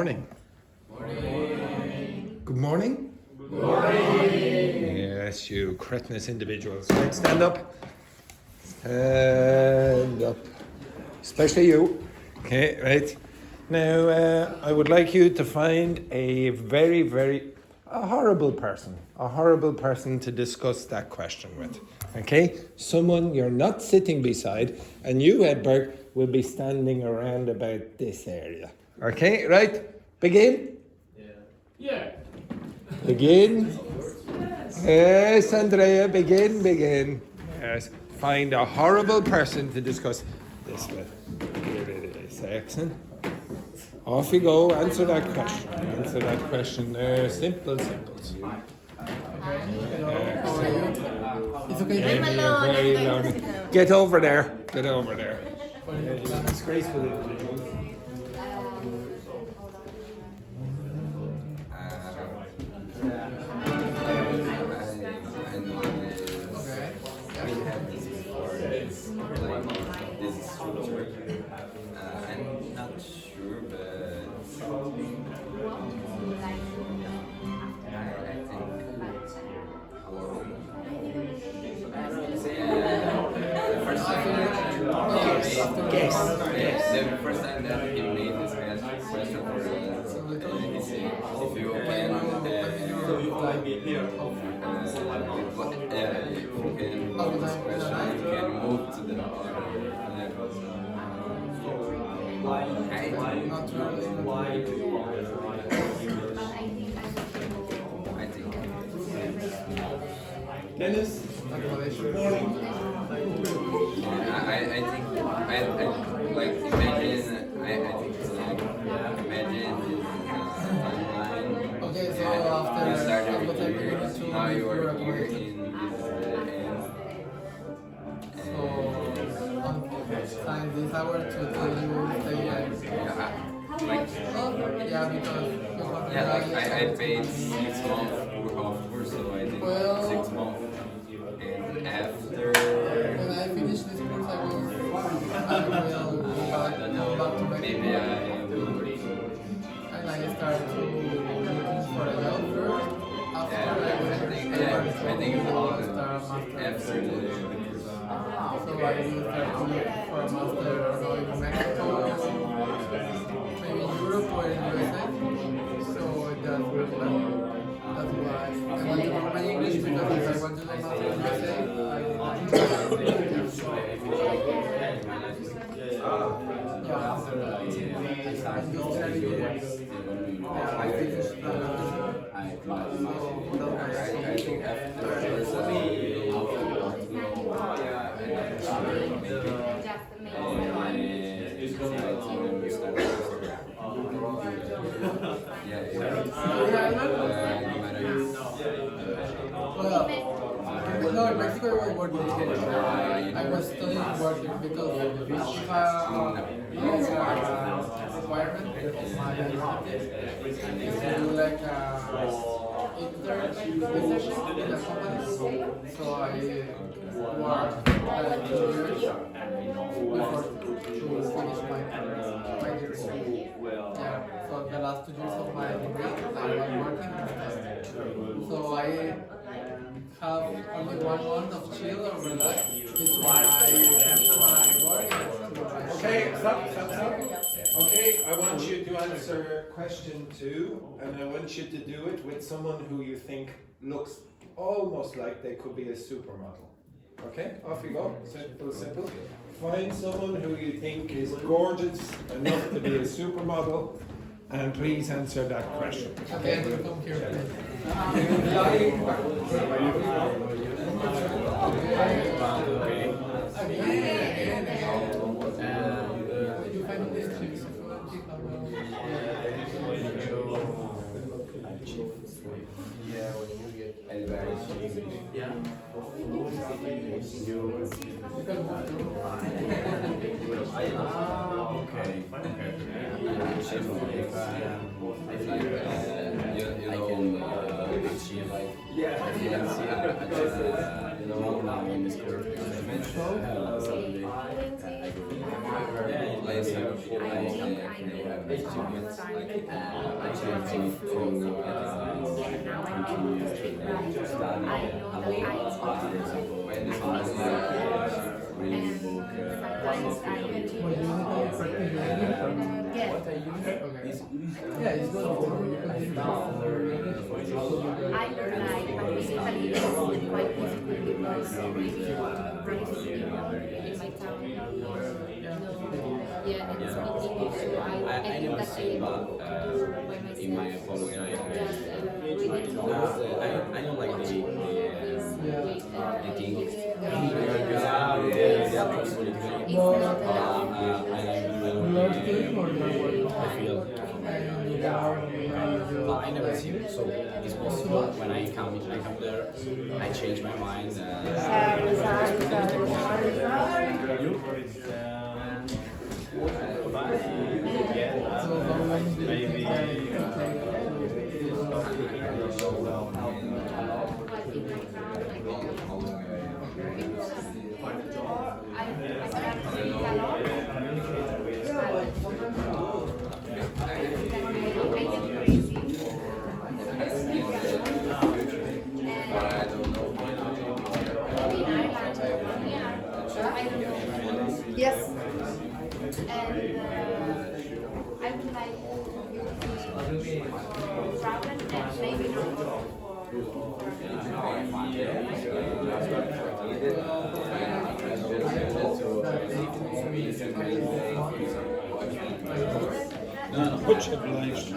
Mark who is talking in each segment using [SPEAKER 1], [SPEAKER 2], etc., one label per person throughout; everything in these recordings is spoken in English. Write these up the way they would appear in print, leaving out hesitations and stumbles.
[SPEAKER 1] Morning.
[SPEAKER 2] Morning.
[SPEAKER 1] Good morning.
[SPEAKER 2] Good morning.
[SPEAKER 1] Yes, you cretinous individuals. Right, stand up. Stand up. Especially you. Okay, right. Now, I would like you to find a horrible person to discuss that question with. Okay? Someone you're not sitting beside, and you, Edberg, will be standing around about this area. Okay, right? Begin?
[SPEAKER 2] Yeah.
[SPEAKER 1] Begin? Yes, Andrea, begin. Yes, find a horrible person to discuss this with. Here it is, excellent. Off you go, answer that question. Simple.
[SPEAKER 2] It's okay.
[SPEAKER 1] Very long. Get over there. Disgraceful individuals.
[SPEAKER 3] This is structure. I'm not sure, but
[SPEAKER 1] Guess.
[SPEAKER 3] The first time that he made this question for he said, if you can, this question, you can move to the other level. I think.
[SPEAKER 1] Dennis? Morning.
[SPEAKER 3] I think like imagine I think it's like imagine timeline.
[SPEAKER 2] Okay, so after
[SPEAKER 3] You started
[SPEAKER 2] what I
[SPEAKER 3] here, now you are here in
[SPEAKER 2] find this hour to tell you
[SPEAKER 3] like I paid 6 months of course, so I did 6 months, and after
[SPEAKER 2] when I finish this course I will go back to
[SPEAKER 3] maybe I will.
[SPEAKER 2] And I start to looking for a job first. After
[SPEAKER 3] I think it's all
[SPEAKER 2] start
[SPEAKER 3] after the
[SPEAKER 2] So I will start to look for a master in Mexico, maybe Europe or in USA. So that's really well. That's why I want to learn my English, because if I want to do master in USA, no, in Mexico I was working. I was studying working because we have requirement of my university is to do like internship in a company. So I worked 2 years before to finish my degree. Yeah, so the last 2 years of my degree I was working. So I have only 1 month of chill or relax between my work.
[SPEAKER 1] Okay, stop. Okay, I want you to answer question 2, and I want you to do it with someone who you think looks almost like they could be a supermodel. Okay, off you go. Simple. Find someone who you think is gorgeous enough to be a supermodel, and please answer that question.
[SPEAKER 2] Okay, come here, please. Yeah, it's good for you. You can do that.
[SPEAKER 4] I would like, but basically it's quite difficult because if you want to practice in my town, yeah, it's pretty English, so I think that I will do by myself, just reading books.
[SPEAKER 3] I don't like the thing.
[SPEAKER 5] I never seen it, so it's possible when I come there, I change my mind.
[SPEAKER 4] Yes. And I would like to travel and maybe
[SPEAKER 6] Much obliged.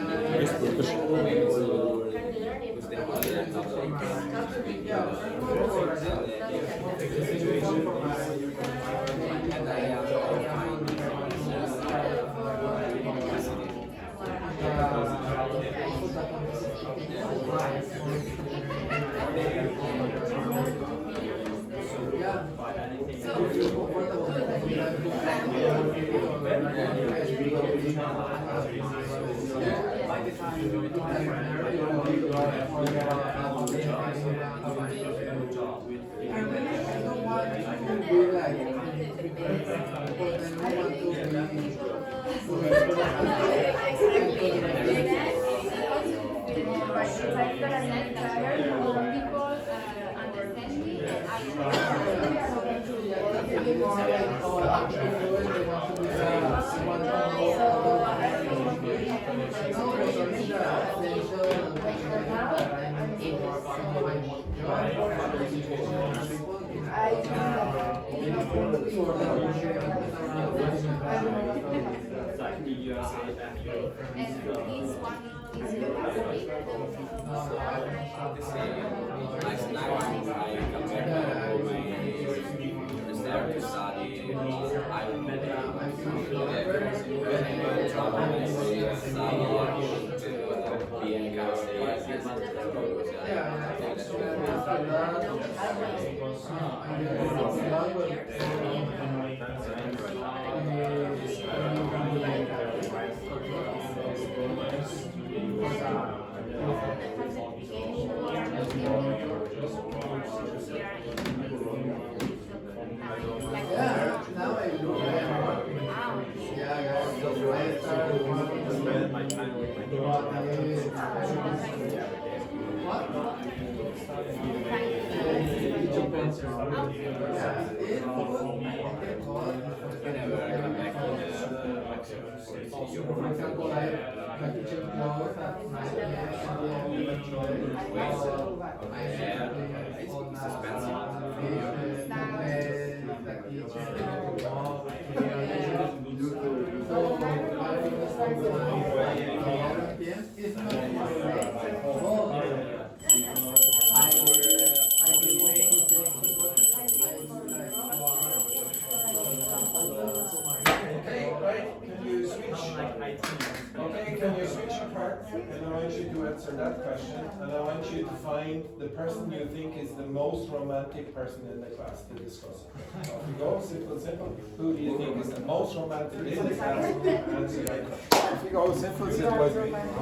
[SPEAKER 1] The person you think is the most romantic person in the class to discuss it. Off you go, simple, simple. Who do you think is the most romantic in the class? Answer that question. Off you go, simple, simple.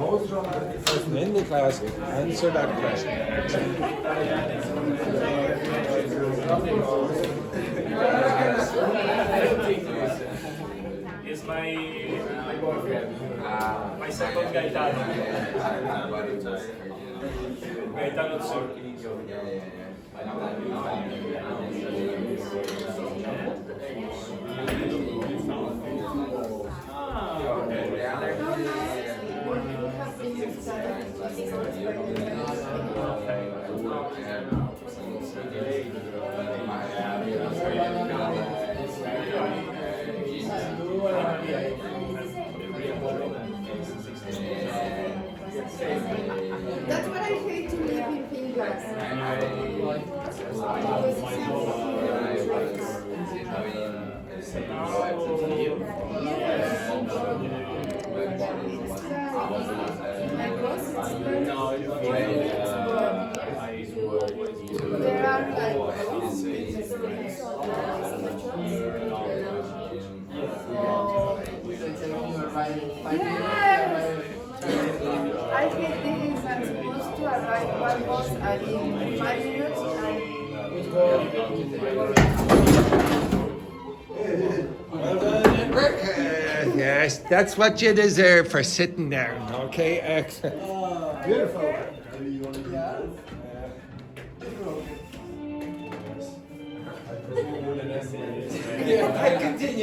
[SPEAKER 1] Most romantic person in the class, answer that question.
[SPEAKER 7] is my boyfriend. My second Gaetano. Gaetano too.
[SPEAKER 8] That's what I hate to live in Finland. There are I hate this. I'm supposed to arrive one bus and in 5 minutes
[SPEAKER 1] Well done, Edward. Yes, that's what you deserve for sitting down. Okay, excellent. Beautiful. Yeah, continue.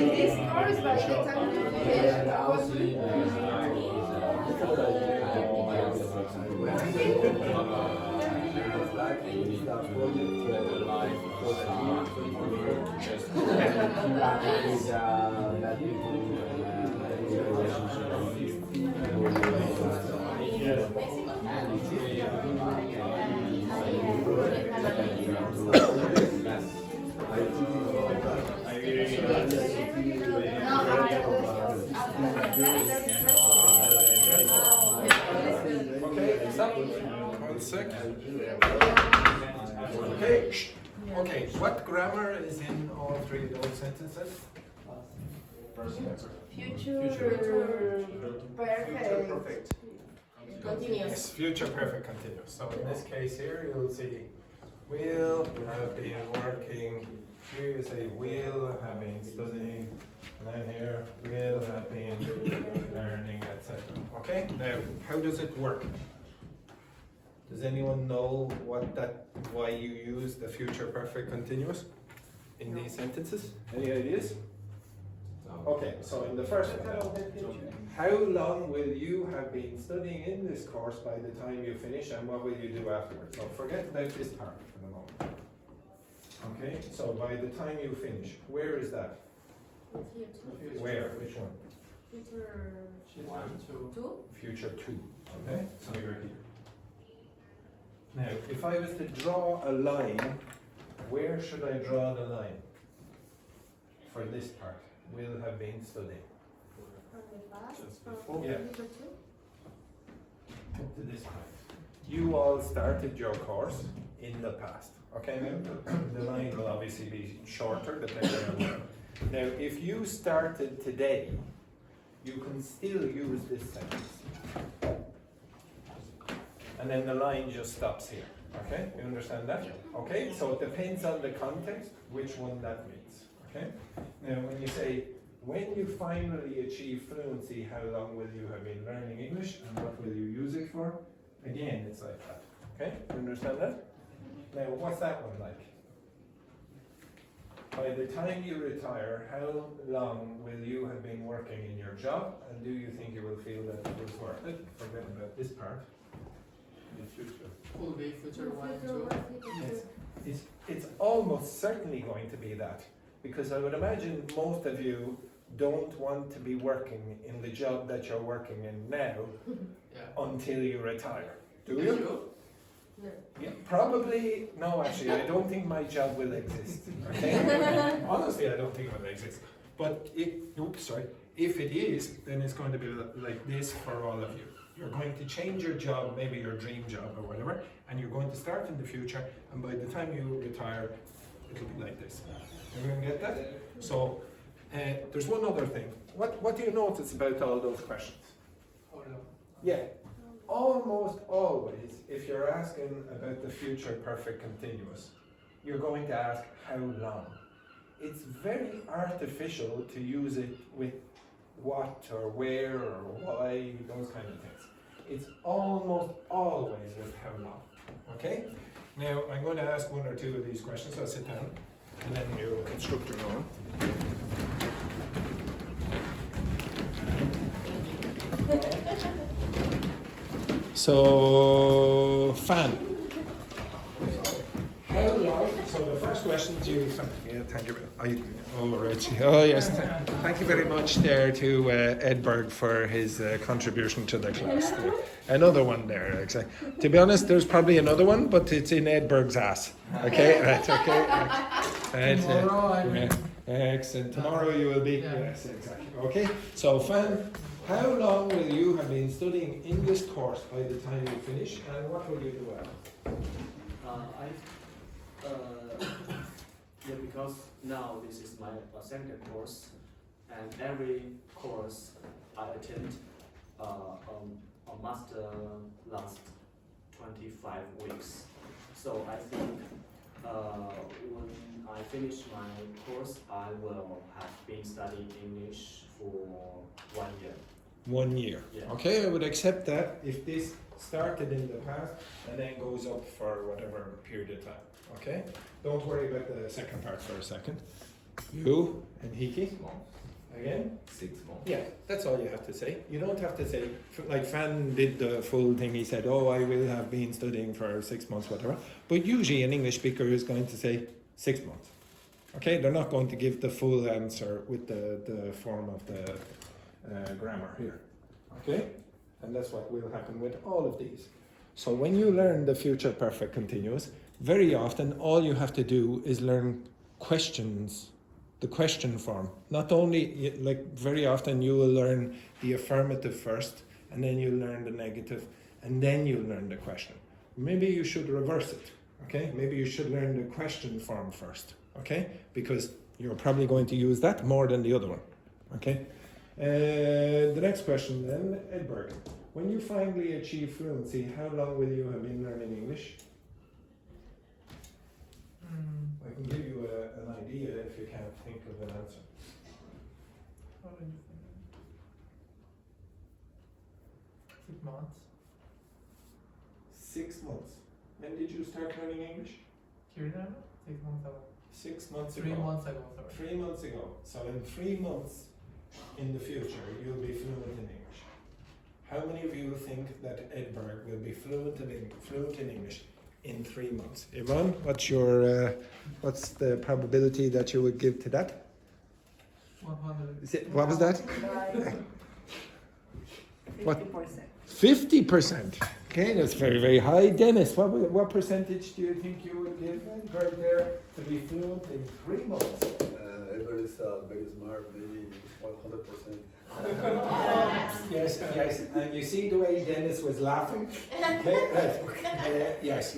[SPEAKER 1] in this course, by the time you finish, I was Okay, stop. 1 second. Okay. Okay, what grammar is in all three of those sentences?
[SPEAKER 8] future perfect. Continuous.
[SPEAKER 1] Yes, future perfect continuous. So in this case here, you'll see will have been working. Here you say will have been studying. And then here, will have been learning, etc. Okay, now how does it work? Does anyone know why you use the future perfect continuous in these sentences? Any ideas? Okay, so in the first one, how long will you have been studying in this course by the time you finish, and what will you do afterwards? So forget about this part for the moment. Okay, so by the time you finish, where is that? Where? Which one? Future 2. Okay, so you're here. Now, if I was to draw a line, where should I draw the line for this part? Will have been studying. Yeah. Up to this point. You all started your course in the past. Okay, now the line will obviously be shorter depending on when. Now, if you started today, you can still use this sentence. And then the line just stops here. Okay, you understand that? Okay, so it depends on the context which one that means. Okay, now when you say, when you finally achieve fluency, how long will you have been learning English and what will you use it for? Again, it's like that. Okay, you understand that? Now, what's that one like? by the time you retire, how long will you have been working in your job, and do you think you will feel that it was worth it? Forget about this part. In the future.
[SPEAKER 2] Could be future one too.
[SPEAKER 1] It's almost certainly going to be that, because I would imagine most of you don't want to be working in the job that you're working in now until you retire. Do you? Yeah, probably, no actually, I don't think my job will exist, okay? Honestly, I don't think it will exist. But if it is, then it's going to be like this for all of you. You're going to change your job, maybe your dream job or whatever, and you're going to start in the future, and by the time you retire, it'll be like this. Everyone get that? So, there's one other thing. What do you notice about all those questions?
[SPEAKER 2] Hold on.
[SPEAKER 1] Yeah. Almost always, if you're asking about the future perfect continuous, you're going to ask how long. It's very artificial to use it with what or where or why, those kind of things. It's almost always with how long. Okay? Now, I'm going to ask one or two of these questions, so I'll sit down, and then you construct your own. So, Fan. How long? So the first question to you. Yeah, thank you. Richie. Oh yes. Thank you very much there to Edberg for his contribution to the class. Another one there. Exactly. To be honest, there's probably another one, but it's in Edberg's ass. Okay. Right. Okay. Right.
[SPEAKER 2] Tomorrow
[SPEAKER 1] excellent. Tomorrow you will be. Yes. Exactly. Okay. So, Fan. How long will you have been studying in this course by the time you finish, and what will you do after?
[SPEAKER 9] Because now this is my second course, and every course I attend a master lasts 25 weeks. So I think when I finish my course, I will have been studying English for 1 year.
[SPEAKER 1] 1 year.
[SPEAKER 9] Yeah.
[SPEAKER 1] Okay, I would accept that if this started in the past and then goes up for whatever period of time. Okay? Don't worry about the second part for a second. You and Hiki. Again?
[SPEAKER 3] 6 months.
[SPEAKER 1] Yeah, that's all you have to say. You don't have to say, like Fan did the full thing, he said, oh, I will have been studying for 6 months, whatever. But usually an English speaker is going to say 6 months. Okay, they're not going to give the full answer with the form of the grammar here. Okay? And that's what will happen with all of these. So when you learn the future perfect continuous, very often all you have to do is learn questions, the question form. Not only, like very often you will learn the affirmative first, and then you'll learn the negative, and then you'll learn the question. Maybe you should reverse it, okay? Maybe you should learn the question form first, okay? Because you're probably going to use that more than the other one, okay? The next question then, Edberg. When you finally achieve fluency, how long will you have been learning English? I can give you an idea if you can't think of an answer.
[SPEAKER 2] 6 months.
[SPEAKER 1] 6 months. When did you start learning English?
[SPEAKER 2] Do you remember? 6 months ago.
[SPEAKER 1] 6 months ago.
[SPEAKER 2] 3 months ago, sorry.
[SPEAKER 1] 3 months ago. So in 3 months in the future, you'll be fluent in English. How many of you think that Edberg will be fluent in English in 3 months? Yvonne, what's the probability that you would give to that?
[SPEAKER 2] 100.
[SPEAKER 1] What was that?
[SPEAKER 8] 50%.
[SPEAKER 1] 50%. Okay, that's very, very high. Dennis, what percentage do you think you would give Edberg there to be fluent in 3 months?
[SPEAKER 10] Edberg is very smart, maybe 100%.
[SPEAKER 1] Yes, and you see the way Dennis was laughing? Okay, right. Yes,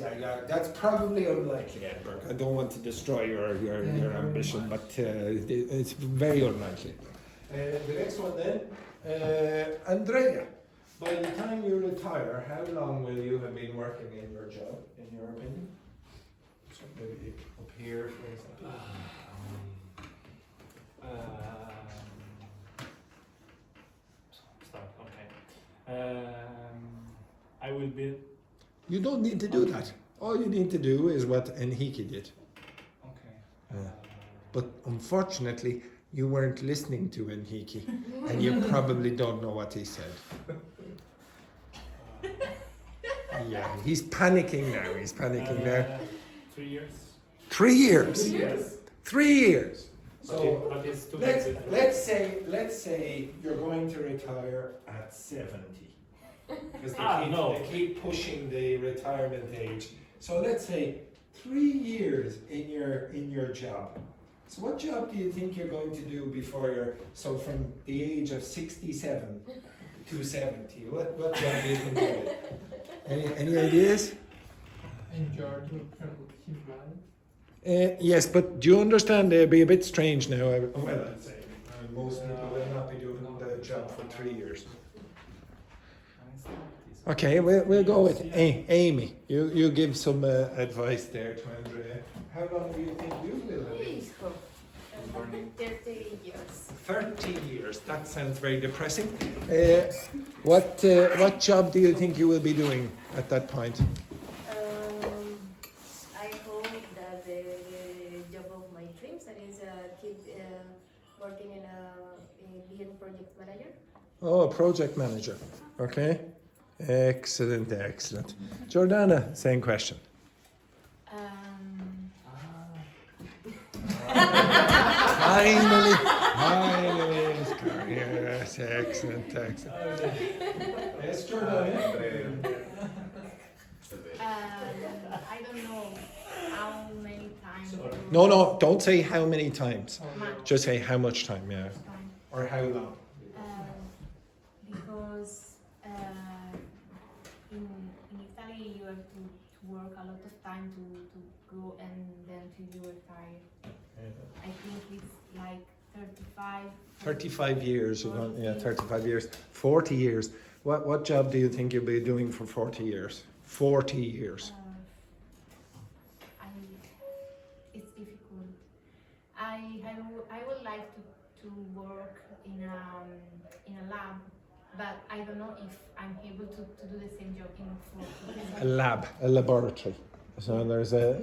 [SPEAKER 1] that's probably unlikely, Edberg. I don't want to destroy your ambition, but it's very unlikely. The next one then, Andrea. By the time you retire, how long will you have been working in your job, in your opinion? So maybe up here, for example.
[SPEAKER 11] I will be.
[SPEAKER 1] You don't need to do that. All you need to do is what Enrique did.
[SPEAKER 11] Okay.
[SPEAKER 1] but unfortunately you weren't listening to Enrique and you probably don't know what he said. Yeah, he's panicking now. He's panicking now.
[SPEAKER 6] 3 years.
[SPEAKER 1] 3 years. 3 years. So
[SPEAKER 6] But it's too
[SPEAKER 1] let's say you're going to retire at 70. Because they keep pushing the retirement age. So let's say 3 years in your job. So what job do you think you're going to do before so from the age of 67 to 70? What job do you think you do? Any ideas?
[SPEAKER 2] Enjoy his life.
[SPEAKER 1] Yes, but do you understand they'll be a bit strange now? Well, I'd say most people will not be doing the job for 3 years. Okay, we'll go with Amy. You give some advice there to Andrea. How long do you think you will live?
[SPEAKER 4] 30 years.
[SPEAKER 1] 30 years. That sounds very depressing. What job do you think you will be doing at that point?
[SPEAKER 4] I hope that the job of my dreams, that is keep working in being project manager.
[SPEAKER 1] Oh, project manager. Okay. Excellent, excellent. Jordana, same question. Finally, yes, excellent, excellent. Yes, Jordana.
[SPEAKER 4] I don't know how many times.
[SPEAKER 1] No, don't say how many times.
[SPEAKER 4] Much.
[SPEAKER 1] Just say how much time, yeah.
[SPEAKER 4] Time.
[SPEAKER 1] Or how long.
[SPEAKER 4] Because in Italy you have to work a lot of time to go and then to you retire. I think it's like 35.
[SPEAKER 1] 35 years, 35 years. 40 years. What job do you think you'll be doing for 40 years? 40 years.
[SPEAKER 4] It's difficult. I would like to work in a lab, but I don't know if I'm able to do the same job
[SPEAKER 1] A laboratory. So there's a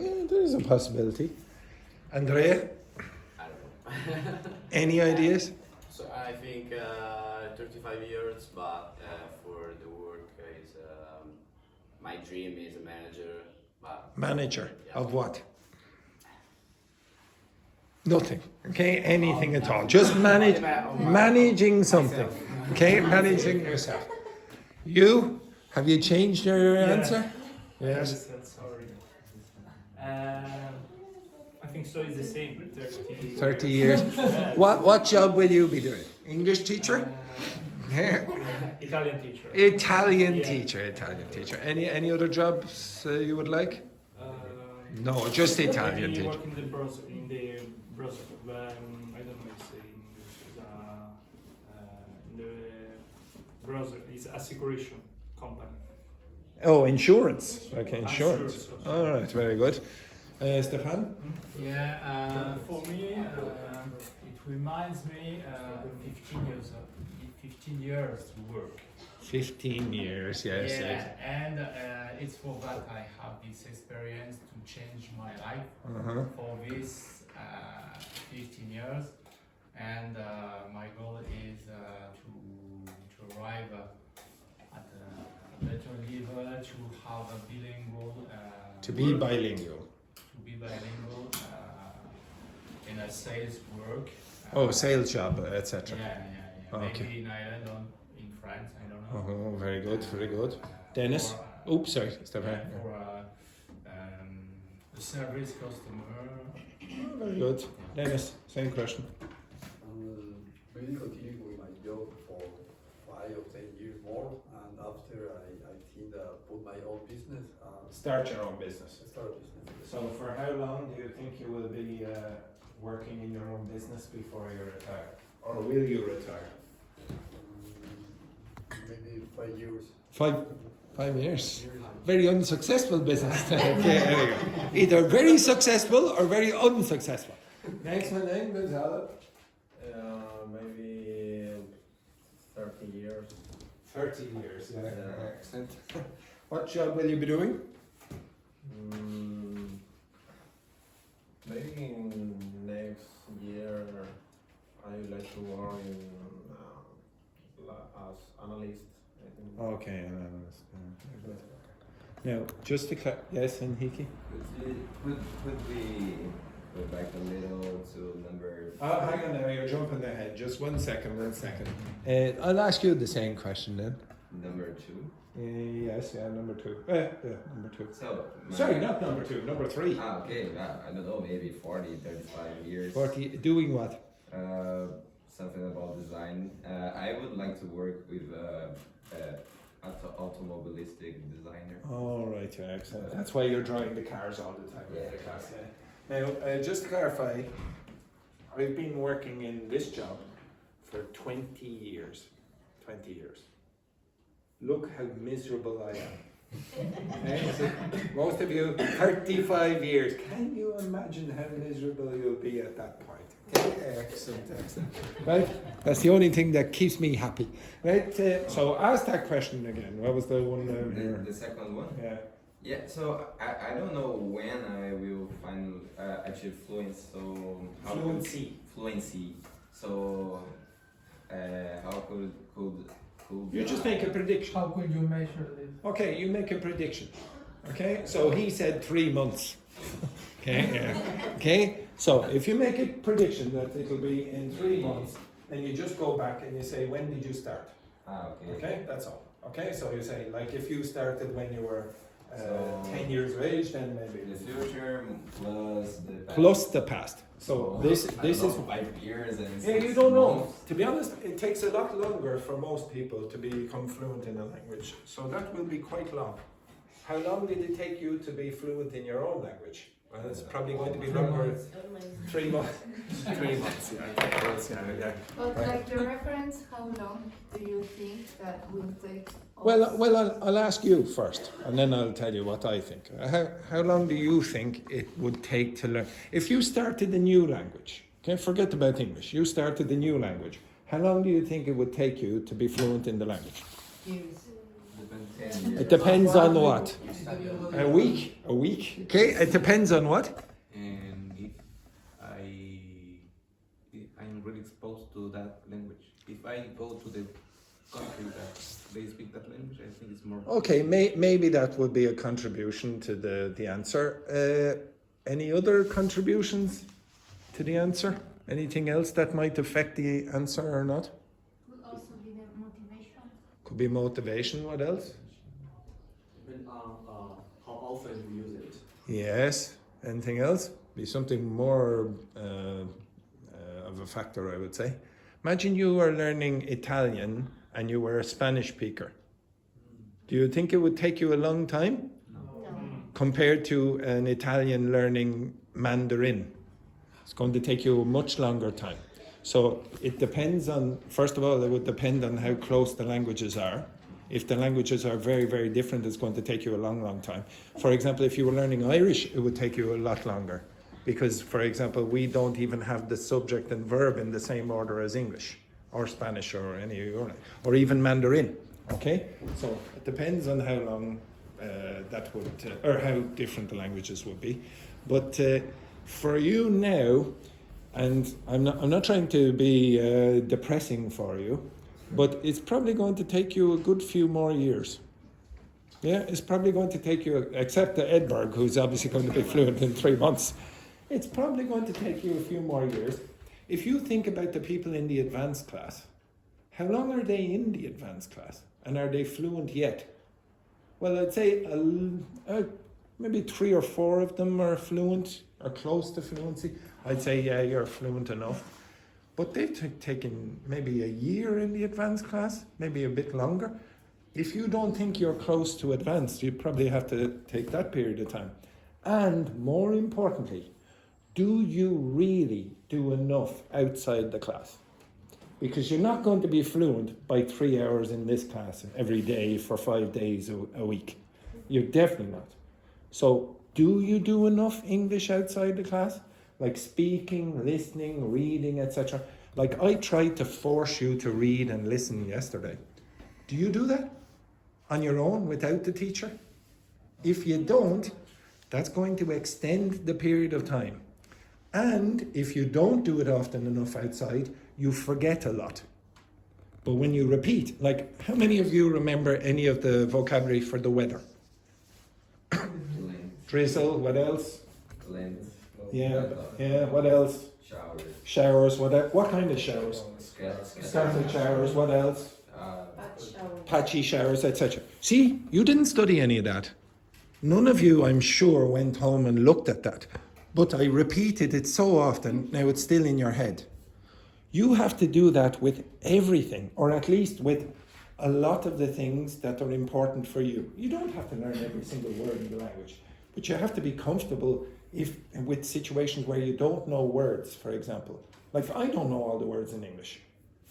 [SPEAKER 1] possibility. Andrea,
[SPEAKER 5] I don't know.
[SPEAKER 1] any ideas?
[SPEAKER 5] So I think 35 years, but for the work is my dream is a manager. But
[SPEAKER 1] Manager of what? Nothing. Okay, anything at all. Just managing something. Okay, managing yourself. You, have you changed your answer? Yes.
[SPEAKER 6] Sorry. I think so. It's the same.
[SPEAKER 1] 30 years. What job will you be doing? English teacher?
[SPEAKER 6] Italian teacher.
[SPEAKER 1] Italian teacher. Any other jobs you would like? No, just Italian
[SPEAKER 6] Maybe
[SPEAKER 1] teacher.
[SPEAKER 6] work in the browser, but I don't know if it's in the browser. It's assecuration company.
[SPEAKER 1] Oh, insurance. Okay, insurance.
[SPEAKER 6] Insurance.
[SPEAKER 1] All right, very good. Stefan?
[SPEAKER 11] Yeah, for me, it reminds me 15 years to work.
[SPEAKER 1] 15 years, yes.
[SPEAKER 11] Yeah,
[SPEAKER 1] yes.
[SPEAKER 11] and it's for that I have this experience to change my life for this 15 years, and my goal is to arrive at a better level, to have a bilingual.
[SPEAKER 1] To be bilingual.
[SPEAKER 11] In a sales work.
[SPEAKER 1] Sales job, etc.
[SPEAKER 11] Yeah.
[SPEAKER 1] Okay.
[SPEAKER 11] Maybe in Ireland or in France, I don't know.
[SPEAKER 1] Oh, very good, very good. Dennis? Oops, sorry, Stefan.
[SPEAKER 11] For a service customer.
[SPEAKER 1] Oh, very good. Dennis, same question.
[SPEAKER 10] Maybe continue with my job for 5 or 10 years more, and after I think put my own business.
[SPEAKER 1] Start your own business.
[SPEAKER 10] Start a business.
[SPEAKER 1] So for how long do you think you will be working in your own business before you retire? Or will you retire?
[SPEAKER 10] Maybe 5 years.
[SPEAKER 1] 5 years. Very unsuccessful business. Okay, there you go. Either very successful or very unsuccessful. Next one then, Gonzalo.
[SPEAKER 12] Maybe 30 years.
[SPEAKER 1] 30 years, yeah. Excellent. What job will you be doing?
[SPEAKER 12] Maybe in next year I would like to work in as analyst. I think.
[SPEAKER 1] Okay, an analyst. Yeah, now, just to yes, Enrique?
[SPEAKER 3] Could we go back a little to number?
[SPEAKER 1] Hang on now, you're jumping ahead. Just 1 second, 1 second. I'll ask you the same question then.
[SPEAKER 3] Number 2.
[SPEAKER 1] Yes, number 2. Number 2.
[SPEAKER 3] So,
[SPEAKER 1] Sorry, not number 2, number 3.
[SPEAKER 3] Okay, I don't know, maybe 40, 35 years.
[SPEAKER 1] 40, doing what?
[SPEAKER 3] Something about design. I would like to work with automobilistic designer.
[SPEAKER 1] All right, yeah, excellent. That's why you're driving the cars all the time.
[SPEAKER 3] Yeah.
[SPEAKER 1] The class, yeah. Now, just to clarify, I've been working in this job for 20 years. 20 years. Look how miserable I am. So most of you, 35 years. Can you imagine how miserable you'll be at that point? Excellent, excellent. Right? That's the only thing that keeps me happy. Right? So ask that question again. What was the one here?
[SPEAKER 3] The second one?
[SPEAKER 1] Yeah.
[SPEAKER 3] Yeah, so I don't know when I will find actually fluency. So fluency. So how could
[SPEAKER 1] You just make a prediction.
[SPEAKER 2] How could you measure this?
[SPEAKER 1] Okay, you make a prediction. Okay, so he said 3 months. Okay, yeah. Okay, so if you make a prediction that it'll be in 3 months, then you just go back and you say, when did you start?
[SPEAKER 3] Okay.
[SPEAKER 1] Okay, that's all. Okay, so you say, like, if you started when you were
[SPEAKER 3] So
[SPEAKER 1] 10 years of age, then maybe
[SPEAKER 3] the future plus the past.
[SPEAKER 1] plus the past. So this is
[SPEAKER 3] 5 years and
[SPEAKER 1] yeah,
[SPEAKER 3] 6
[SPEAKER 1] you don't know.
[SPEAKER 3] months.
[SPEAKER 1] To be honest, it takes a lot longer for most people to become fluent in a language. So that will be quite long. How long did it take you to be fluent in your own language? Well, it's probably going to be longer. 3 months. 3 months. Yeah.
[SPEAKER 8] But like the reference, how long do you think that will take?
[SPEAKER 1] Well, I'll ask you first, and then I'll tell you what I think. How long do you think it would take to learn? If you started a new language, okay, forget about English. You started a new language. How long do you think it would take you to be fluent in the language?
[SPEAKER 8] Years.
[SPEAKER 1] It depends on what? A week? A week? Okay, it depends on what?
[SPEAKER 13] And if I'm really exposed to that language. If I go to the country that they speak that language, I think it's more.
[SPEAKER 1] Okay, maybe that would be a contribution to the answer. Any other contributions to the answer? Anything else that might affect the answer or not?
[SPEAKER 4] Could also be the motivation.
[SPEAKER 1] Could be motivation. What else?
[SPEAKER 9] Depend on how often you use it.
[SPEAKER 1] Yes. Anything else? Be something more of a factor, I would say. Imagine you were learning Italian and you were a Spanish speaker. Do you think it would take you a long time?
[SPEAKER 4] No.
[SPEAKER 1] Compared to an Italian learning Mandarin? It's going to take you a much longer time. So it depends on, first of all, it would depend on how close the languages are. If the languages are very, very different, it's going to take you a long, long time. For example, if you were learning Irish, it would take you a lot longer. Because, for example, we don't even have the subject and verb in the same order as English, or Spanish, or any or even Mandarin. Okay? So it depends on how long that would, or how different the languages would be. But for you now, and I'm not trying to be depressing for you, but it's probably going to take you a good few more years. Yeah, it's probably going to take you, except Edberg, who's obviously going to be fluent in 3 months. It's probably going to take you a few more years. If you think about the people in the advanced class, how long are they in the advanced class? And are they fluent yet? Well, I'd say maybe 3 or 4 of them are fluent, or close to fluency. I'd say, yeah, you're fluent enough. But they've taken maybe a year in the advanced class, maybe a bit longer. If you don't think you're close to advanced, you probably have to take that period of time. And more importantly, do you really do enough outside the class? Because you're not going to be fluent by 3 hours in this class every day for 5 days a week. You're definitely not. So do you do enough English outside the class? Like speaking, listening, reading, etc. Like I tried to force you to read and listen yesterday. Do you do that on your own without the teacher? If you don't, that's going to extend the period of time. And if you don't do it often enough outside, you forget a lot. But when you repeat, like how many of you remember any of the vocabulary for the weather? Drizzle, what else?
[SPEAKER 3] Lens.
[SPEAKER 1] Yeah, what else?
[SPEAKER 3] Showers.
[SPEAKER 1] Showers, what kind of showers? Scattered showers, what else? Patchy showers, etc. See, you didn't study any of that. None of you, I'm sure, went home and looked at that. But I repeated it so often, now it's still in your head. You have to do that with everything, or at least with a lot of the things that are important for you. You don't have to learn every single word in the language, but you have to be comfortable with situations where you don't know words, for example. Like I don't know all the words in English.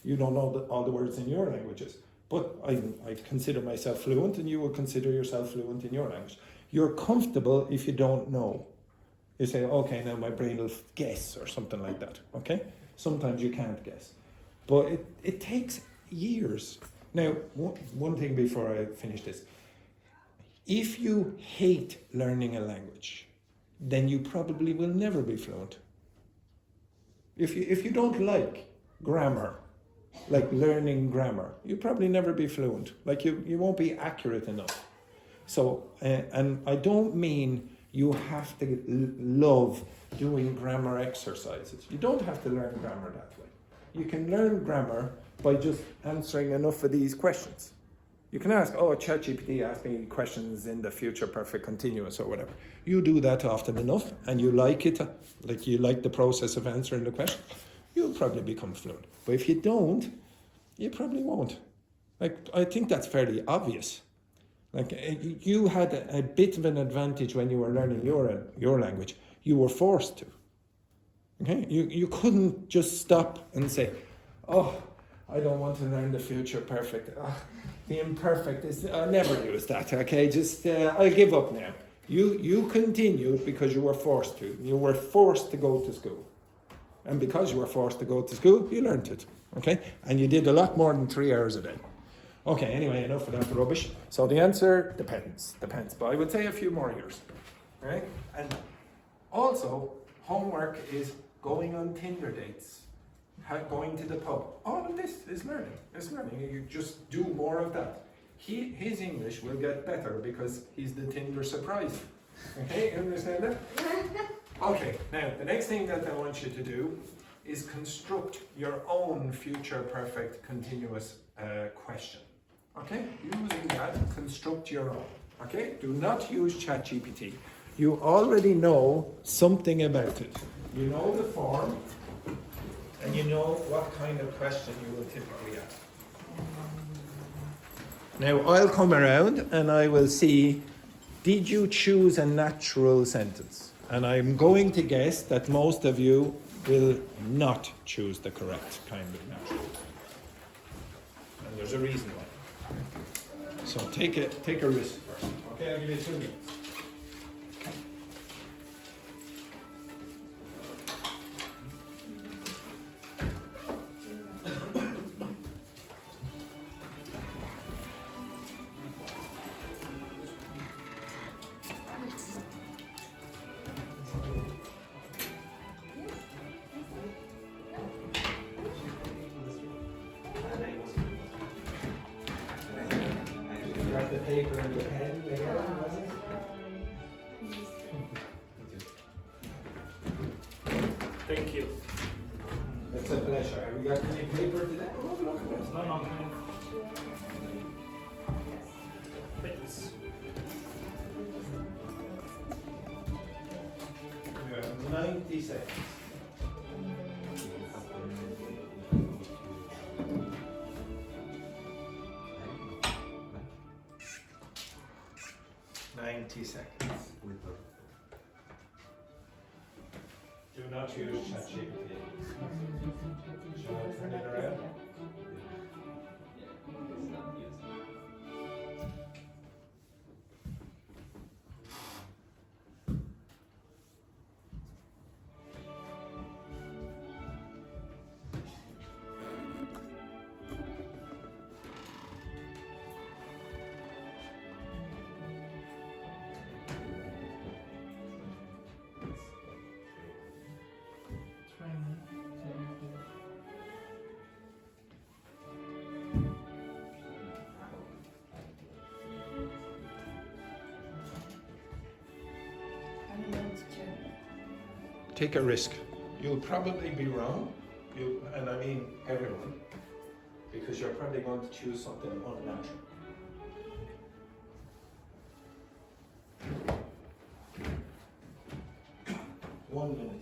[SPEAKER 1] You don't know all the words in your languages. But I consider myself fluent, and you will consider yourself fluent in your language. You're comfortable if you don't know. You say, okay, now my brain will guess or something like that, okay? Sometimes you can't guess. But it takes years. Now, one thing before I finish this. If you hate learning a language, then you probably will never be fluent. If you don't like grammar, like learning grammar, you probably never be fluent. Like you won't be accurate enough. So, and I don't mean you have to love doing grammar exercises. You don't have to learn grammar that way. You can learn grammar by just answering enough of these questions. You can ask, ChatGPT asked me questions in the future perfect continuous or whatever. You do that often enough and you like it, like you like the process of answering the question, you'll probably become fluent. But if you don't, you probably won't. Like, I think that's fairly obvious. Like, you had a bit of an advantage when you were learning your language. You were forced to. Okay? You couldn't just stop and say, I don't want to learn the future perfect. The imperfect is, I never use that, okay? Just, I give up now. You continued because you were forced to. You were forced to go to school. And because you were forced to go to school, you learned it, okay? And you did a lot more than 3 hours a day. Okay, anyway, enough of that rubbish. So the answer depends. But I would say a few more years, right? And also, homework is going on Tinder dates, going to the pub. All of this is learning. It's learning. You just do more of that. His English will get better because he's the Tinder surprise. Okay, you understand that? Okay, now the next thing that I want you to do is construct your own future perfect continuous question. Okay, using that, construct your own. Okay, do not use ChatGPT. You already know something about it. You know the form, and you know what kind of question you will typically ask. Now I'll come around and I will see, did you choose a natural sentence? And I'm going to guess that most of you will not choose the correct kind of natural. And there's a reason why. So take a risk first. Okay, I'll give you 2 minutes. The paper and the pen together, was it?
[SPEAKER 6] Thank you.
[SPEAKER 1] It's a pleasure. Have you got any paper today? Oh, look at this.
[SPEAKER 6] No. Thanks.
[SPEAKER 1] You have 90 seconds. Do not use ChatGPT. Shall I turn it around? take a risk. You'll probably be wrong, and I mean everyone, because you're probably going to choose something unnatural. One minute.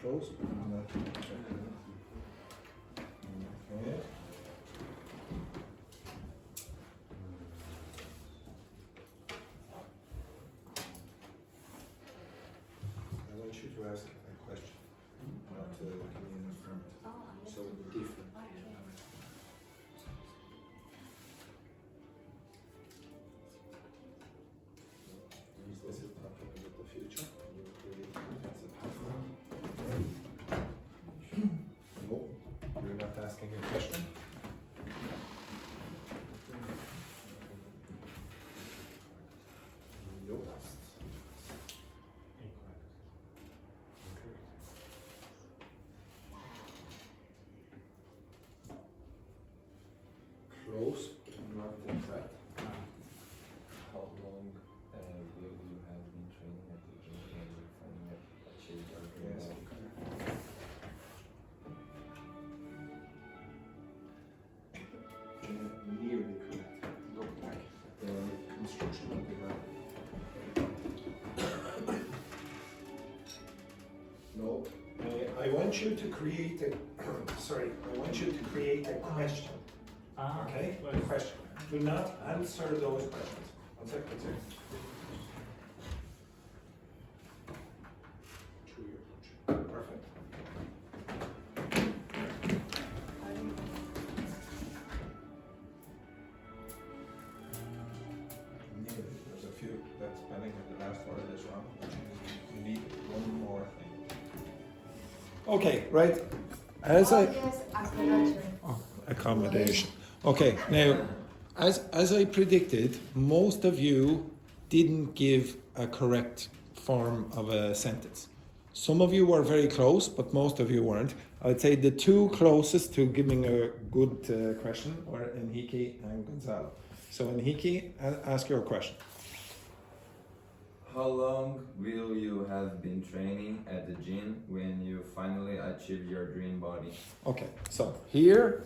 [SPEAKER 1] Close. Okay. I want you to ask a question, not to give me an affirmative. So different. This is talking about the future. No, you're not asking a question. Nope. Close, not incorrect.
[SPEAKER 12] How long will you have been training at the gym and you finally achieved your dream?
[SPEAKER 1] Yes. Nearly correct. Look back at the construction of the ground. No, I want you to create a, sorry, I want you to create a question. Okay? A question. Do not answer those questions. One second, one second. To your coach. Perfect. There's a few that spelling in the last word is wrong. You need one more thing. Okay, right. As
[SPEAKER 8] Yes, accommodation.
[SPEAKER 1] accommodation. Okay, now as I predicted, most of you didn't give a correct form of a sentence. Some of you were very close, but most of you weren't. I'd say the two closest to giving a good question were Enrique and Gonzalo. So Enrique, ask your question.
[SPEAKER 3] How long will you have been training at the gym when you finally achieve your dream body?
[SPEAKER 1] Okay, so here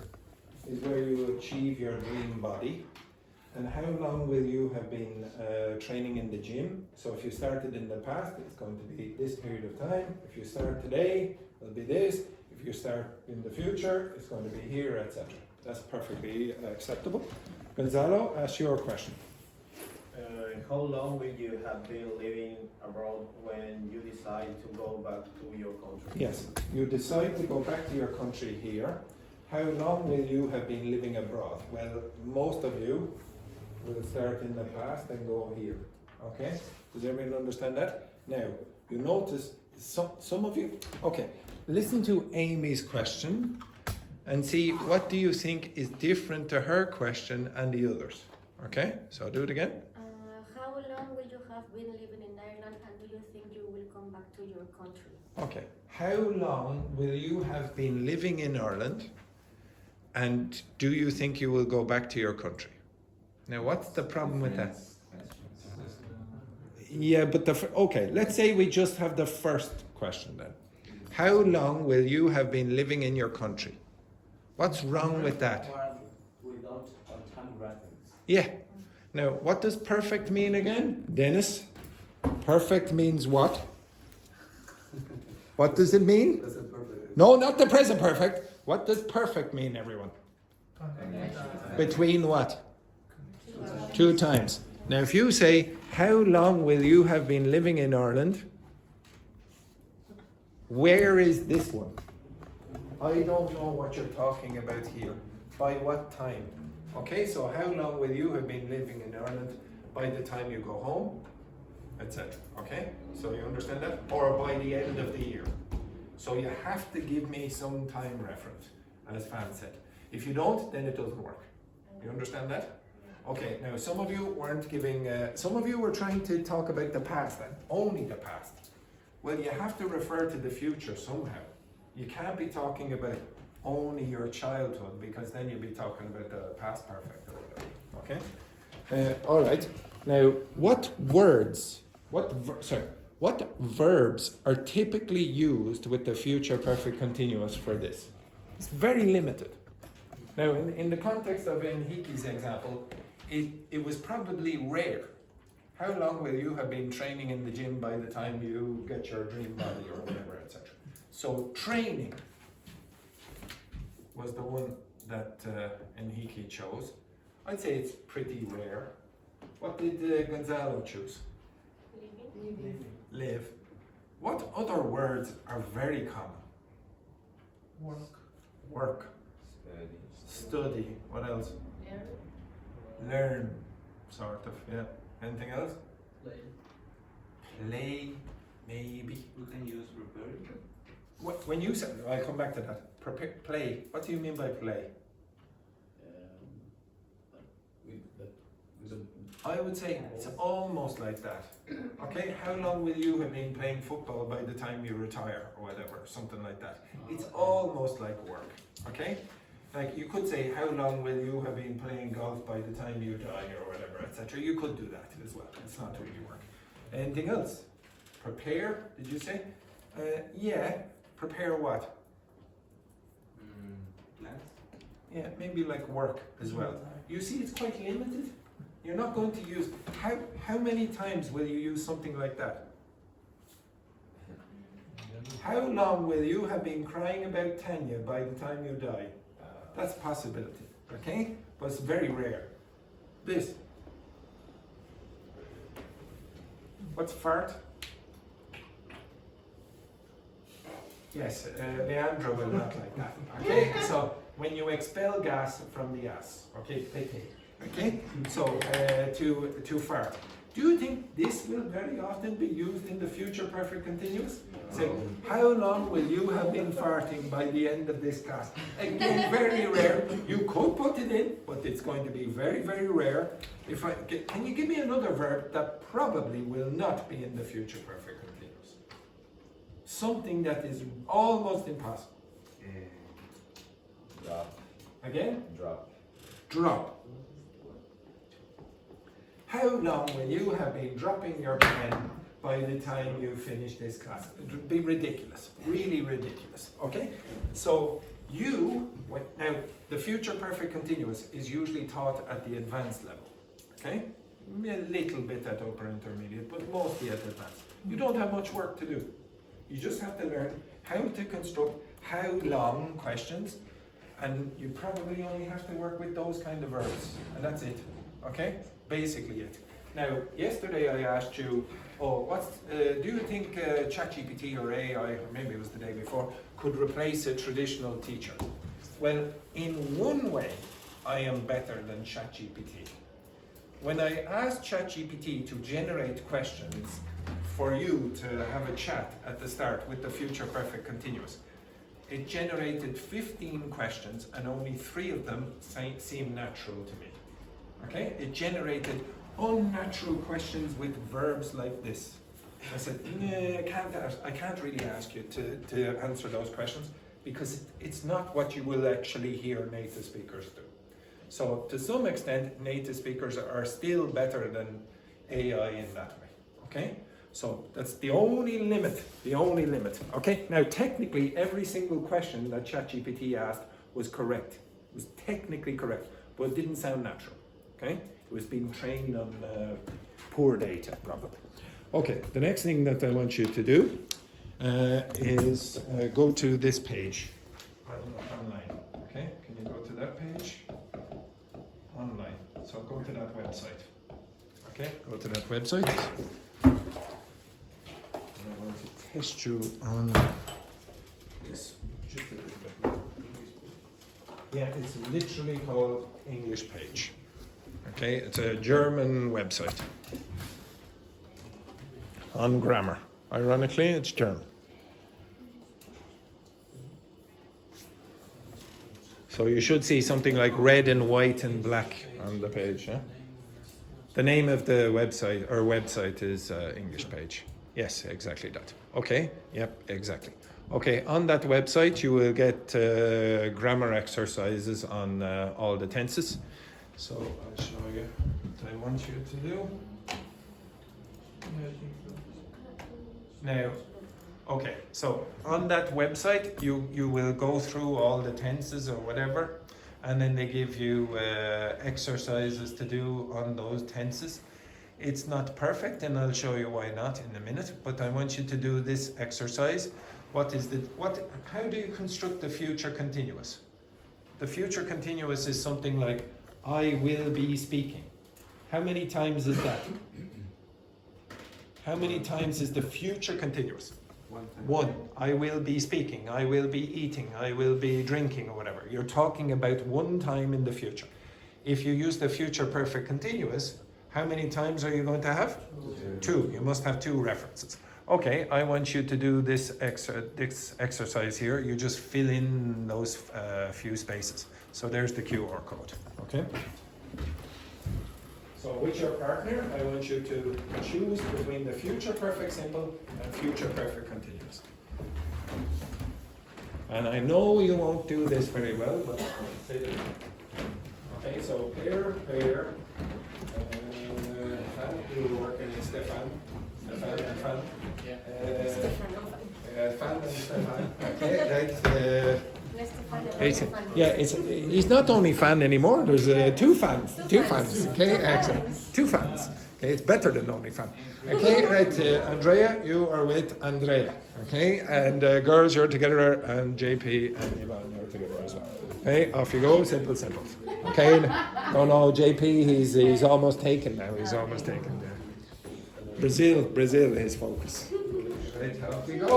[SPEAKER 1] is where you achieve your dream body. And how long will you have been training in the gym? So if you started in the past, it's going to be this period of time. If you start today, it'll be this. If you start in the future, it's going to be here, etc. That's perfectly acceptable. Gonzalo, ask your question.
[SPEAKER 12] How long will you have been living abroad when you decide to go back to your country?
[SPEAKER 1] Yes, you decide to go back to your country here. How long will you have been living abroad? Well, most of you will start in the past and go here. Okay? Does everyone understand that? Now, you notice some of you. Okay, listen to Amy's question and see what do you think is different to her question and the others. Okay? So do it again.
[SPEAKER 14] How long will you have been living in Ireland and do you think you will come back to your country?
[SPEAKER 1] Okay. How long will you have been living in Ireland and do you think you will go back to your country? Now, what's the problem with that? Yeah, but okay, let's say we just have the first question then. How long will you have been living in your country? What's wrong with that?
[SPEAKER 9] Without a time reference.
[SPEAKER 1] Yeah. Now, what does perfect mean again? Dennis? Perfect means what? What does it mean?
[SPEAKER 10] Present perfect.
[SPEAKER 1] No, not the present perfect. What does perfect mean, everyone? Between what? 2 times. Now, if you say, how long will you have been living in Ireland? Where is this one? I don't know what you're talking about here. By what time? Okay, so how long will you have been living in Ireland by the time you go home, etc. Okay, so you understand that? Or by the end of the year. So you have to give me some time reference, as Fan said. If you don't, then it doesn't work. You understand that? Okay, now some of you weren't giving, some of you were trying to talk about the past and only the past. Well, you have to refer to the future somehow. You can't be talking about only your childhood, because then you'll be talking about the past perfect or whatever. Okay? All right. Now, what verbs are typically used with the future perfect continuous for this? It's very limited. Now, in the context of Enrique's example, it was probably rare. How long will you have been training in the gym by the time you get your dream body or whatever, etc.? So training was the one that Enrique chose. I'd say it's pretty rare. What did Gonzalo choose? Live. What other words are very common? Work. Study. What else? Learn. Sort of, yeah. Anything else? Play, maybe.
[SPEAKER 13] We can use prepare.
[SPEAKER 1] When you said, I'll come back to that. Play. What do you mean by play? I would say it's almost like that. Okay, how long will you have been playing football by the time you retire or whatever, something like that. It's almost like work. Okay, like you could say, how long will you have been playing golf by the time you die or whatever, etc. You could do that as well. It's not really work. Anything else? Prepare, did you say? Yeah, prepare what?
[SPEAKER 13] Plans?
[SPEAKER 1] Yeah, maybe like work as well. You see, it's quite limited. You're not going to use, how many times will you use something like that? How long will you have been crying about Tanya by the time you die? That's a possibility, okay? But it's very rare. This. What's fart? Yes, Leandro will not like that. Okay, so when you expel gas from the ass, okay, okay, so to fart. Do you think this will very often be used in the future perfect continuous? Say, how long will you have been farting by the end of this class? Again, very rare. You could put it in, but it's going to be very, very rare. Can you give me another verb that probably will not be in the future perfect continuous? Something that is almost impossible.
[SPEAKER 12] Drop.
[SPEAKER 1] Again?
[SPEAKER 12] Drop.
[SPEAKER 1] Drop. How long will you have been dropping your pen by the time you finish this class? It would be ridiculous, really ridiculous, okay? So now the future perfect continuous is usually taught at the advanced level, okay? A little bit at upper intermediate, but mostly at advanced. You don't have much work to do. You just have to learn how to construct how long questions, and you probably only have to work with those kind of verbs, and that's it, okay? Basically it. Now, yesterday I asked you, do you think ChatGPT or AI, or maybe it was the day before, could replace a traditional teacher? Well, in one way, I am better than ChatGPT. When I asked ChatGPT to generate questions for you to have a chat at the start with the future perfect continuous, it generated 15 questions and only 3 of them seem natural to me. Okay, it generated unnatural questions with verbs like this. I said, I can't really ask you to answer those questions because it's not what you will actually hear native speakers do. So to some extent, native speakers are still better than AI in that way. Okay, so that's the only limit. Okay, now technically every single question that ChatGPT asked was correct. It was technically correct, but it didn't sound natural. Okay, it was being trained on poor data, probably. Okay, the next thing that I want you to do is go to this page online. Okay, can you go to that page? Online. So go to that website. Okay, go to that website. And I want to test you on this just a little bit. Yeah, it's literally called English page. Okay, it's a German website on grammar. Ironically, it's German. So you should see something like red and white and black on the page. Yeah? The name of the website is English page. Yes, exactly that. Okay, yep, exactly. Okay, on that website you will get grammar exercises on all the tenses. So I'll show you what I want you to do. Now, okay, so on that website you will go through all the tenses or whatever, and then they give you exercises to do on those tenses. It's not perfect, and I'll show you why not in a minute, but I want you to do this exercise. How do you construct the future continuous? The future continuous is something like, I will be speaking. How many times is that? How many times is the future continuous? One. I will be speaking, I will be eating, I will be drinking, or whatever. You're talking about one time in the future. If you use the future perfect continuous, how many times are you going to have? Two. You must have two references. Okay, I want you to do this exercise here. You just fill in those few spaces. So there's the QR code. Okay? So with your partner, I want you to choose between the future perfect simple and future perfect continuous. And I know you won't do this very well, but okay, so pair. You were working in Stefan.
[SPEAKER 11] Yeah.
[SPEAKER 1] Fan and Stefan. Okay, he's not only fan anymore. There's two fans. Okay, excellent. Two fans. Okay, it's better than only fan. Okay, right. Andrea, you are with Andrea. Okay, and girls, you're together, and JP and Ivan, you're together as well. Okay, off you go. Simple. Okay, no, JP, he's almost taken now. He's almost taken there. Brazil, his focus. Right, off you go.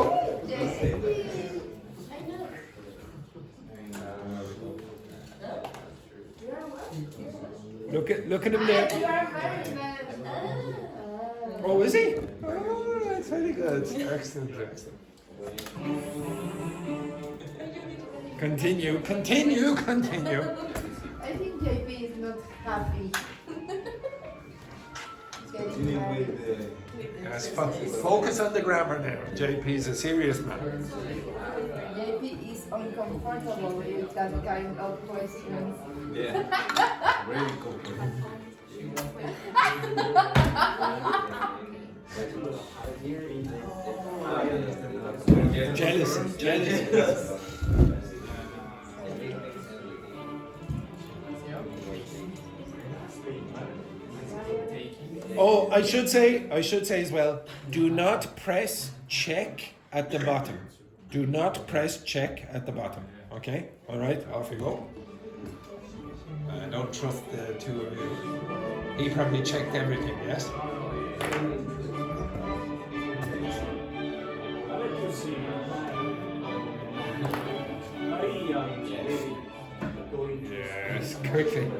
[SPEAKER 1] Look at him there. Oh, is he? Oh, that's very good. Excellent. Continue.
[SPEAKER 8] I think JP is not happy.
[SPEAKER 3] Continue with the...
[SPEAKER 1] Yes, focus on the grammar now. JP is a serious man.
[SPEAKER 8] JP is uncomfortable with that kind of questions.
[SPEAKER 3] Yeah, really comfortable.
[SPEAKER 1] Jealous. Oh, I should say as well, do not press check at the bottom. Do not press check at the bottom. Okay? Alright, off you go. I don't trust the two of you. He probably checked everything, yes? Yes, quickly.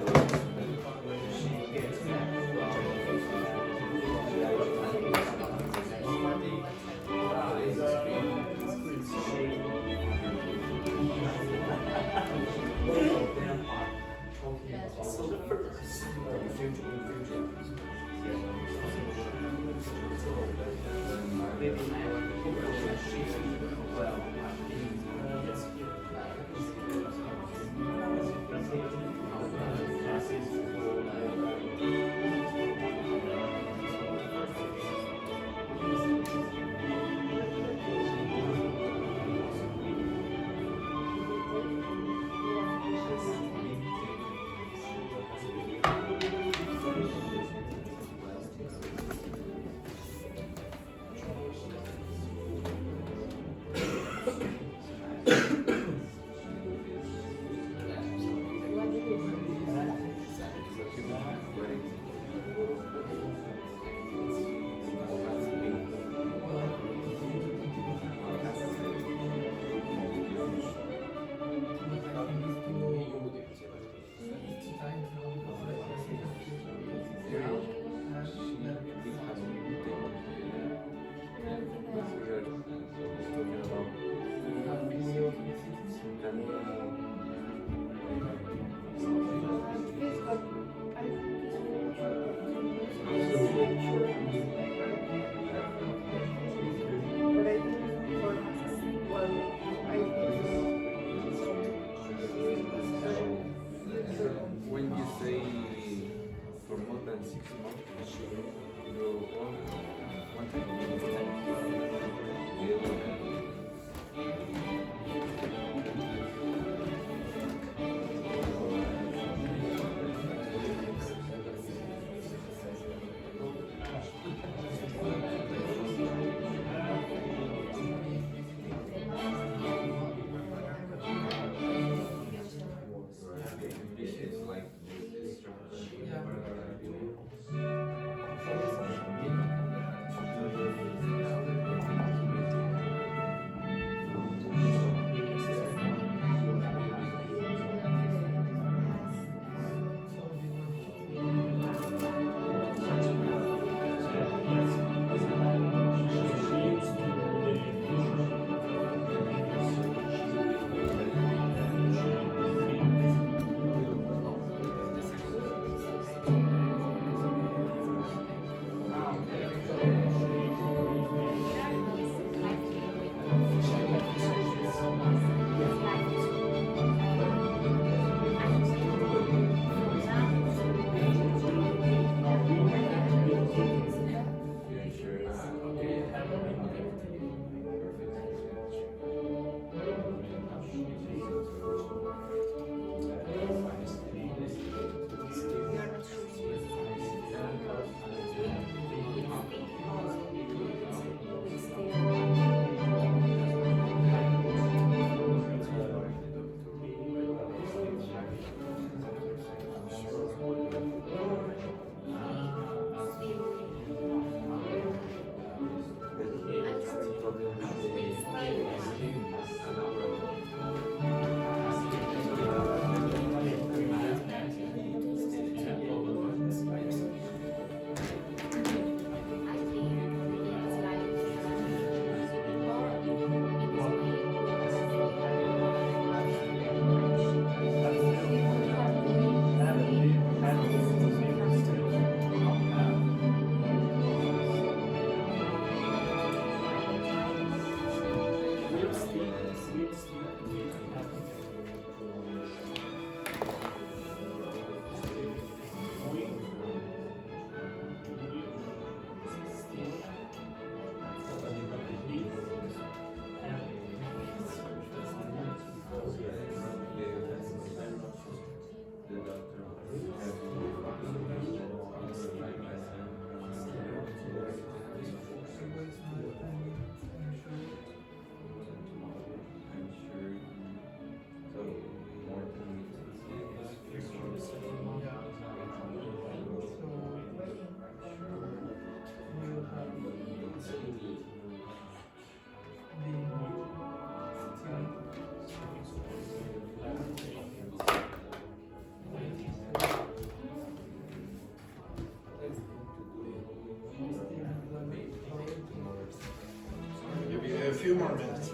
[SPEAKER 1] 2 more minutes.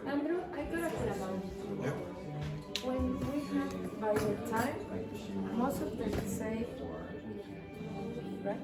[SPEAKER 8] Andrew, I got a question about
[SPEAKER 1] Yeah.
[SPEAKER 8] when we have by the time, most of them say, right?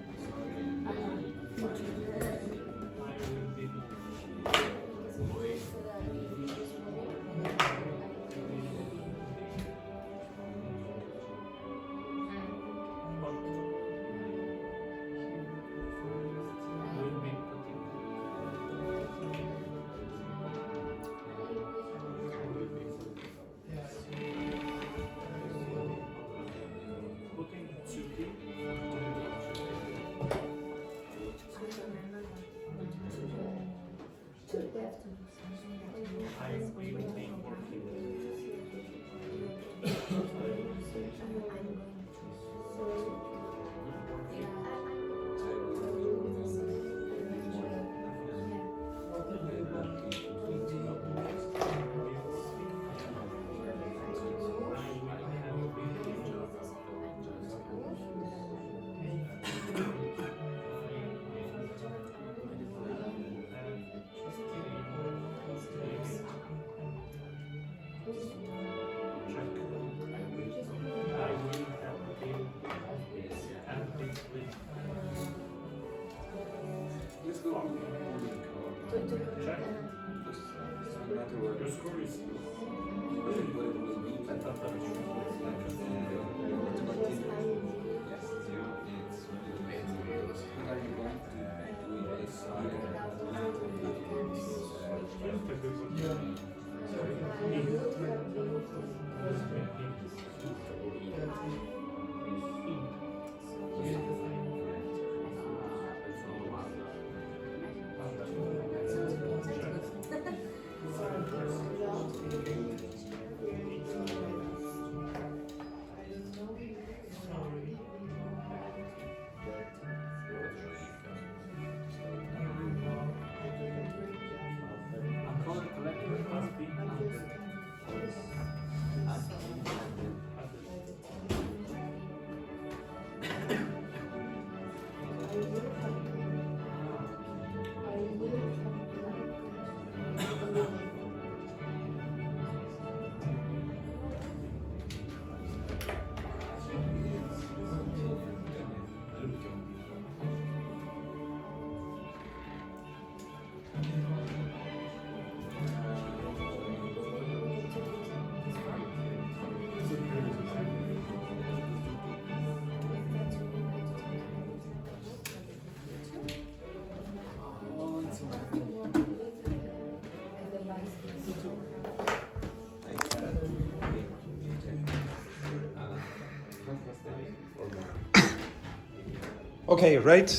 [SPEAKER 1] Okay, right.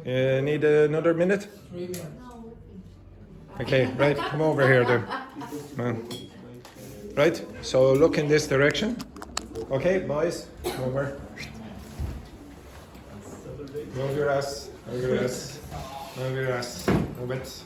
[SPEAKER 1] Need another minute? Okay, right. Come over here then. Right. So look in this direction. Okay, boys, come over. Move your ass. Move your ass. Move your ass. Move it.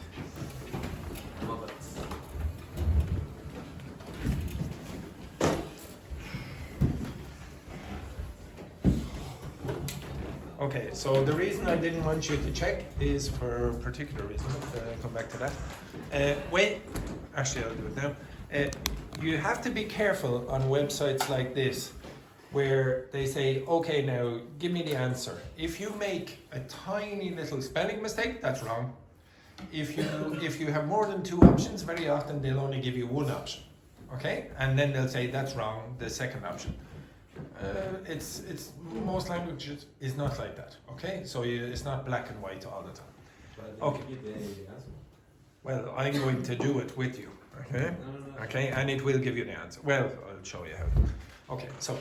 [SPEAKER 1] Okay, so the reason I didn't want you to check is for a particular reason. I'll come back to that. Actually, I'll do it now. You have to be careful on websites like this, where they say, okay, now give me the answer. If you make a tiny little spelling mistake, that's wrong. If you have more than 2 options, very often they'll only give you 1 option. Okay, and then they'll say that's wrong, the second option. It's most languages is not like that. Okay, so it's not black and white all the time. Okay. Well, I'm going to do it with you. Okay. Okay, and it will give you the answer. Well, I'll show you how. Okay, so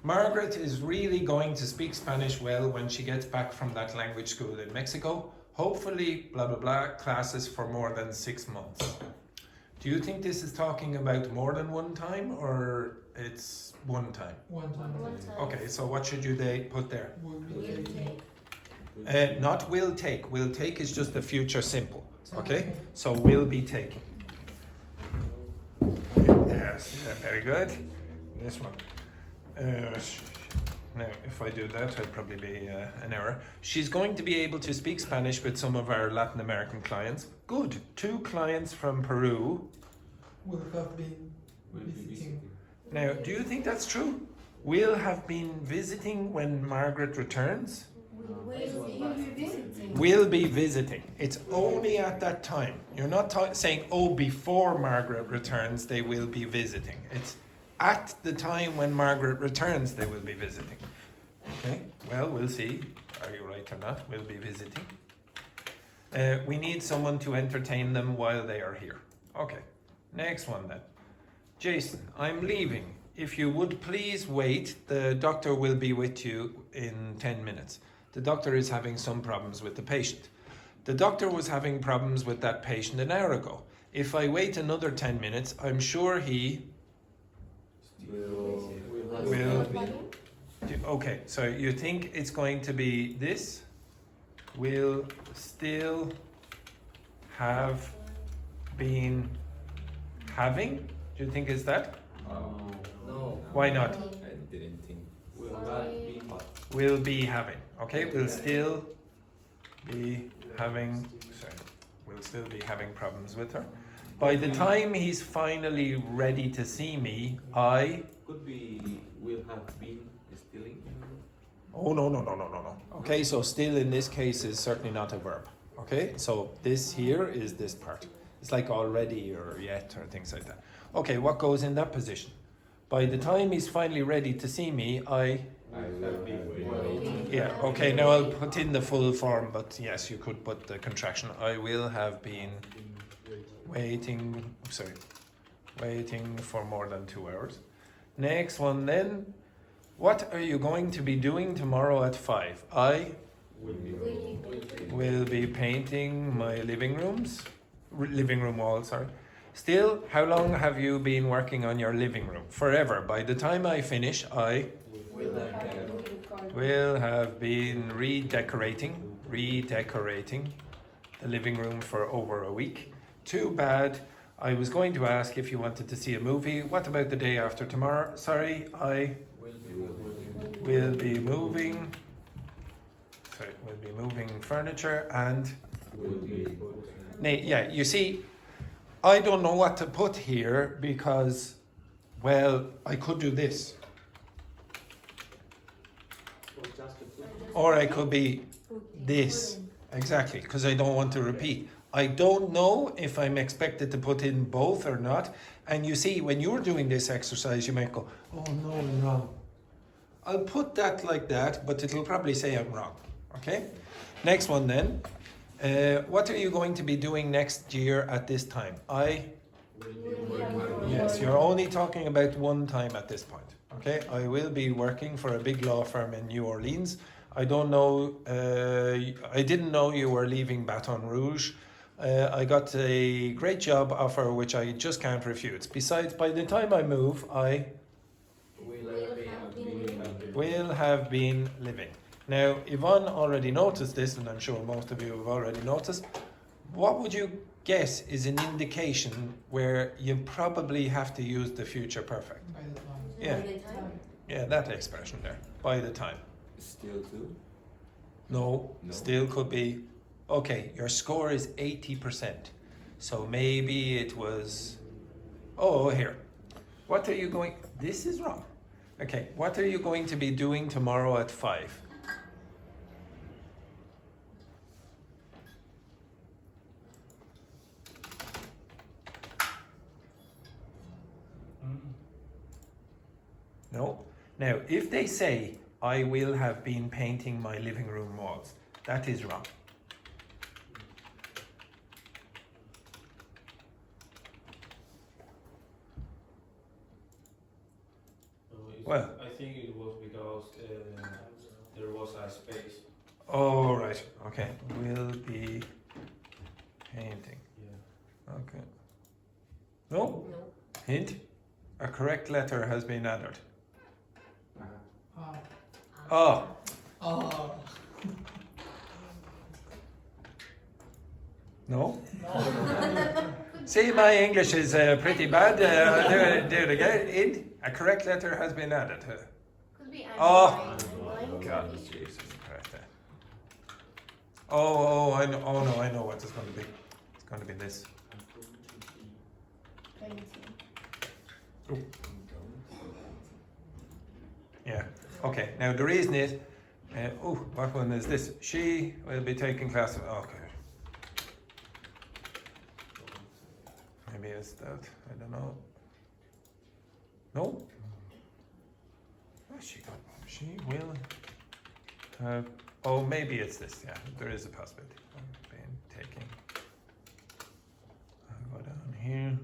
[SPEAKER 1] Margaret is really going to speak Spanish well when she gets back from that language school in Mexico. Hopefully, blah blah blah, classes for more than 6 months. Do you think this is talking about more than one time or it's one time?
[SPEAKER 2] One time.
[SPEAKER 1] Okay, so what should you put there?
[SPEAKER 2] Will take.
[SPEAKER 1] Not will take. Will take is just the future simple. Okay, so will be taking. Yes, yeah, very good. This one. Now, if I do that, it'll probably be an error. She's going to be able to speak Spanish with some of our Latin American clients. Good. 2 clients from Peru.
[SPEAKER 2] Will have been visiting.
[SPEAKER 1] Now, do you think that's true? Will have been visiting when Margaret returns? Will be visiting. It's only at that time. You're not saying, oh, before Margaret returns, they will be visiting. It's at the time when Margaret returns, they will be visiting. Okay, well, we'll see. Are you right or not? We'll be visiting. We need someone to entertain them while they are here. Okay, next one then. Jason, I'm leaving. If you would please wait, the doctor will be with you in 10 minutes. The doctor is having some problems with the patient. The doctor was having problems with that patient an hour ago. If I wait another 10 minutes, I'm sure he will. Okay, so you think it's going to be this? Will still have been having? Do you think it's that?
[SPEAKER 3] No.
[SPEAKER 1] Why not?
[SPEAKER 3] I didn't think.
[SPEAKER 1] Will be having. Okay, will still be having. Sorry, will still be having problems with her. By the time he's finally ready to see me, I.
[SPEAKER 13] Could be will have been stealing.
[SPEAKER 1] Oh no. Okay, so still in this case is certainly not a verb. Okay, so this here is this part. It's like already or yet or things like that. Okay, what goes in that position? By the time he's finally ready to see me, I will be waiting. Yeah, okay, now I'll put in the full form, but yes, you could put the contraction. I will have been waiting for more than 2 hours. Next one then. What are you going to be doing tomorrow at 5? I will be painting my living room wall, sorry. Still, how long have you been working on your living room? Forever. By the time I finish, I will have been redecorating the living room for over a week. Too bad. I was going to ask if you wanted to see a movie. What about the day after tomorrow? Sorry, I will be moving furniture and yeah, you see, I don't know what to put here because, well, I could do this. Or I could be this. Exactly, because I don't want to repeat. I don't know if I'm expected to put in both or not. And you see, when you're doing this exercise, you might go, oh no, I'm wrong. I'll put that like that, but it'll probably say I'm wrong. Okay? Next one then. What are you going to be doing next year at this time? Yes, you're only talking about one time at this point. Okay? I will be working for a big law firm in New Orleans. I don't know, I didn't know you were leaving Baton Rouge. I got a great job offer which I just can't refuse. Besides, by the time I move, I will have been living. Now, Yvonne already noticed this, and I'm sure most of you have already noticed. What would you guess is an indication where you probably have to use the future perfect?
[SPEAKER 2] By the time.
[SPEAKER 1] Yeah. Yeah, that expression there. By the time.
[SPEAKER 3] Still too?
[SPEAKER 1] No, still could be. Okay, your score is 80%. So maybe it was. Oh, here. What are you going. This is wrong. Okay, what are you going to be doing tomorrow at 5? No. Now, if they say, I will have been painting my living room walls, that is wrong. Well,
[SPEAKER 6] I think it was because there was a space.
[SPEAKER 1] oh, right, okay. Will be painting.
[SPEAKER 6] Yeah.
[SPEAKER 1] Okay. No? Hint? A correct letter has been added. Oh.
[SPEAKER 2] Oh.
[SPEAKER 1] No? See, my English is pretty bad. Do it again. Id, a correct letter has been added.
[SPEAKER 4] Could be
[SPEAKER 1] Oh, God, Jesus Christ. Oh, I know. Oh no, I know what it's going to be. It's going to be this. Oh. Yeah. Okay. Now the reason is, what one is this? She will be taking classes. Okay. Maybe it's that. I don't know. No. Where's she got? She will have. Oh, maybe it's this. Yeah, there is a possibility. I've been taking. I'll go down here.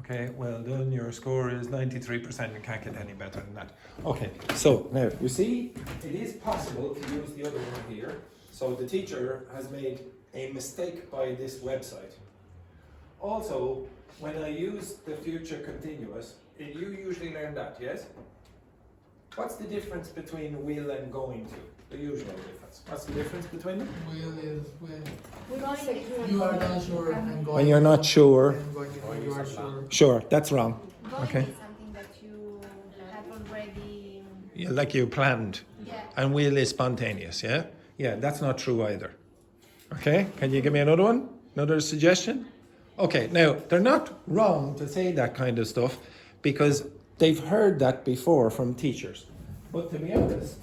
[SPEAKER 1] Okay, well done. Your score is 93%. You can't get any better than that. Okay, so now you see, it is possible to use the other one here. So the teacher has made a mistake by this website. Also, when I use the future continuous, you usually learn that, yes? What's the difference between will and going to? The usual difference. What's the difference between them?
[SPEAKER 2] Will is when
[SPEAKER 8] Going
[SPEAKER 2] you are not sure and going.
[SPEAKER 1] When you're not sure.
[SPEAKER 2] And going when you are sure.
[SPEAKER 1] Sure, that's wrong.
[SPEAKER 4] Going
[SPEAKER 1] Okay.
[SPEAKER 4] is something that you have already.
[SPEAKER 1] Yeah, like you planned.
[SPEAKER 4] Yeah.
[SPEAKER 1] And will is spontaneous, yeah? Yeah, that's not true either. Okay, can you give me another one? Another suggestion? Okay, now, they're not wrong to say that kind of stuff because they've heard that before from teachers. But to be honest,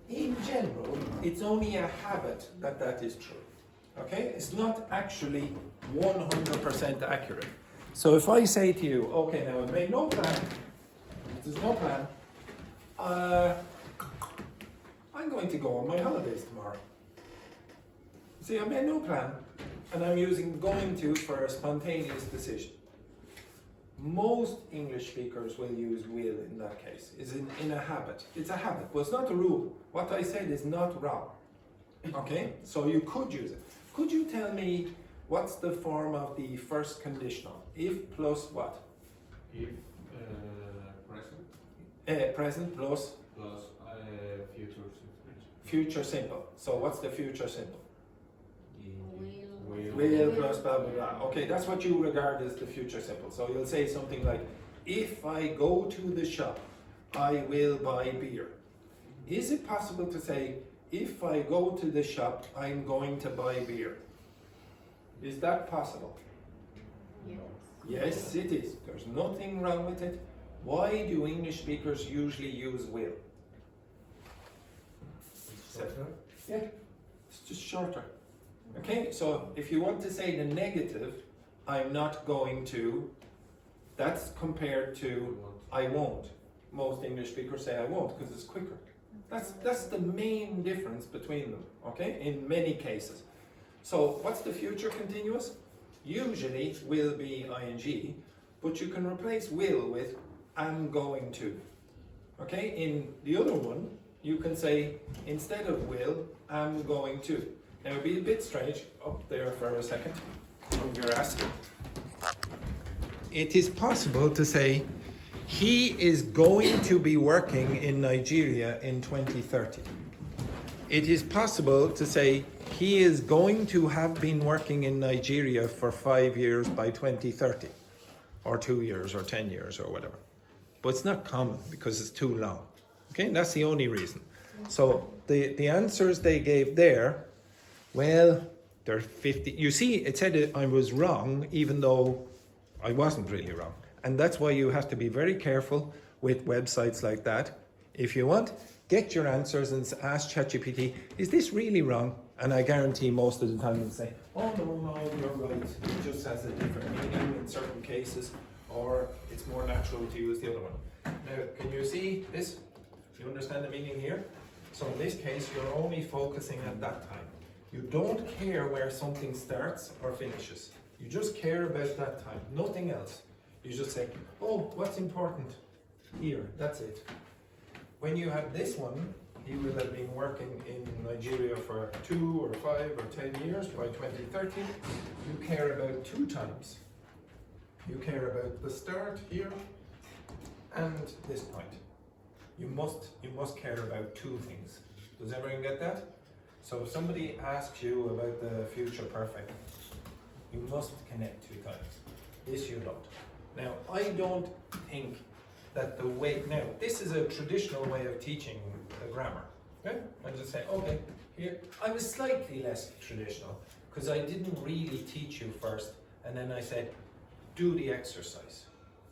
[SPEAKER 1] in general, it's only a habit that that is true. Okay? It's not actually 100% accurate. So if I say to you, okay, now I made no plan, there's no plan, I'm going to go on my holidays tomorrow. See, I made no plan, and I'm using going to for a spontaneous decision. Most English speakers will use will in that case. It's in a habit. It's a habit, but it's not a rule. What I said is not wrong. Okay? So you could use it. Could you tell me what's the form of the first conditional? If plus what?
[SPEAKER 6] If present
[SPEAKER 1] Present plus
[SPEAKER 6] plus future simple.
[SPEAKER 1] future simple. So what's the future simple?
[SPEAKER 6] Will.
[SPEAKER 1] Will plus blah blah blah. Okay, that's what you regard as the future simple. So you'll say something like, if I go to the shop, I will buy beer. Is it possible to say, if I go to the shop, I'm going to buy beer? Is that possible?
[SPEAKER 4] Yes.
[SPEAKER 1] Yes, it is. There's nothing wrong with it. Why do English speakers usually use will? Yeah, it's just shorter. Okay, so if you want to say the negative, I'm not going to, that's compared to I won't. Most English speakers say I won't because it's quicker. That's the main difference between them, okay, in many cases. So what's the future continuous? Usually will be ing, but you can replace will with am going to. Okay, in the other one, you can say, instead of will, am going to. Now it'll be a bit strange, up there for a second, on your ass. It is possible to say, he is going to be working in Nigeria in 2030. It is possible to say, he is going to have been working in Nigeria for 5 years by 2030, or 2 years, or 10 years, or whatever. But it's not common because it's too long. Okay, that's the only reason. So the answers they gave there, well, they're 50. You see, it said I was wrong, even though I wasn't really wrong. And that's why you have to be very careful with websites like that. If you want, get your answers and ask ChatGPT, is this really wrong? And I guarantee most of the time it'll say, oh no, you're right. It just has a different meaning in certain cases, or it's more natural to use the other one. Now, can you see this? Do you understand the meaning here? So in this case, you're only focusing at that time. You don't care where something starts or finishes. You just care about that time, nothing else. You just say, oh, what's important? Here, that's it. When you have this one, he will have been working in Nigeria for 2 or 5 or 10 years. By 2030, you care about 2 times. You care about the start here and this point. You must care about 2 things. Does everyone get that? So if somebody asks you about the future perfect, you must connect 2 times. This you don't. Now, I don't think that the way, now this is a traditional way of teaching the grammar. Okay? I just say, okay, here, I was slightly less traditional because I didn't really teach you first and then I said, do the exercise.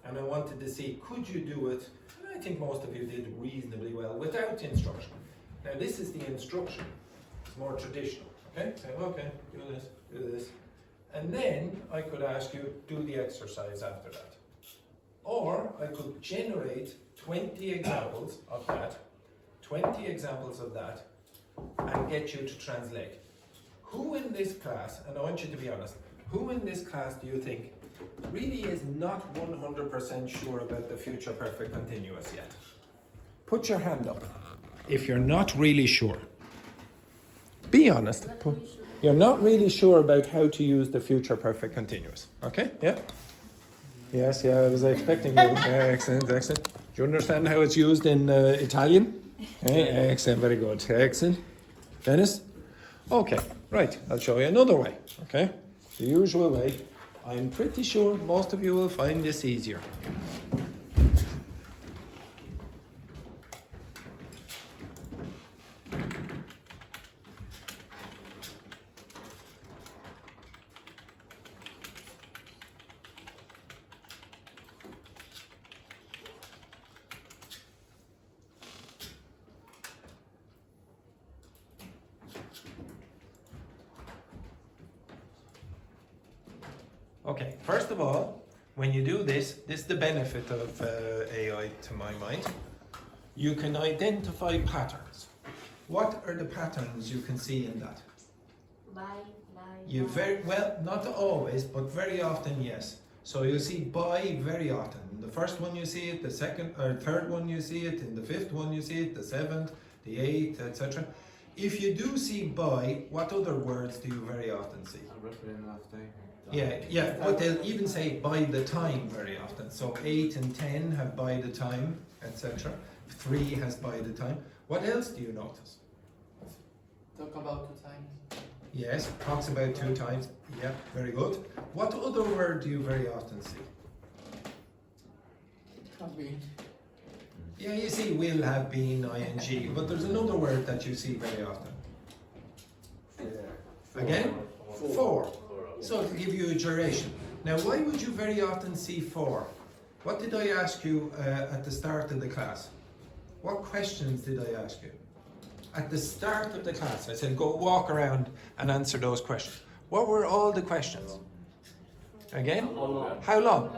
[SPEAKER 1] And I wanted to see, could you do it? And I think most of you did reasonably well without instruction. Now this is the instruction. It's more traditional. Okay? Say, okay, do this, do this. And then I could ask you, do the exercise after that. Or I could generate 20 examples of that, 20 examples of that, and get you to translate. Who in this class, and I want you to be honest, who in this class do you think really is not 100% sure about the future perfect continuous yet? Put your hand up if you're not really sure. Be honest. You're not really sure about how to use the future perfect continuous. Okay? Yeah? Yes, yeah, I was expecting you. Yeah, excellent, excellent. Do you understand how it's used in Italian? Excellent, very good. Excellent. Dennis? Okay, right. I'll show you another way. Okay? The usual way. I'm pretty sure most of you will find this easier. Okay, first of all, when you do this is the benefit of AI to my mind. You can identify patterns. What are the patterns you can see in that? You very well, not always, but very often, yes. So you see by very often. The first one you see it, the second or third one you see it, in the fifth one you see it, the seventh, the eighth, etc. If you do see by, what other words do you very often see? Yeah, but they'll even say by the time very often. So 8 and 10 have by the time, etc. 3 has by the time. What else do you notice?
[SPEAKER 2] Talk about 2 times.
[SPEAKER 1] Yes, talks about 2 times. Yeah, very good. What other word do you very often see?
[SPEAKER 2] Have been.
[SPEAKER 1] Yeah, you see will, have been, ing, but there's another word that you see very often. Again? For. So to give you a duration. Now, why would you very often see for? What did I ask you at the start of the class? What questions did I ask you? At the start of the class, I said, go walk around and answer those questions. What were all the questions? Again? How long?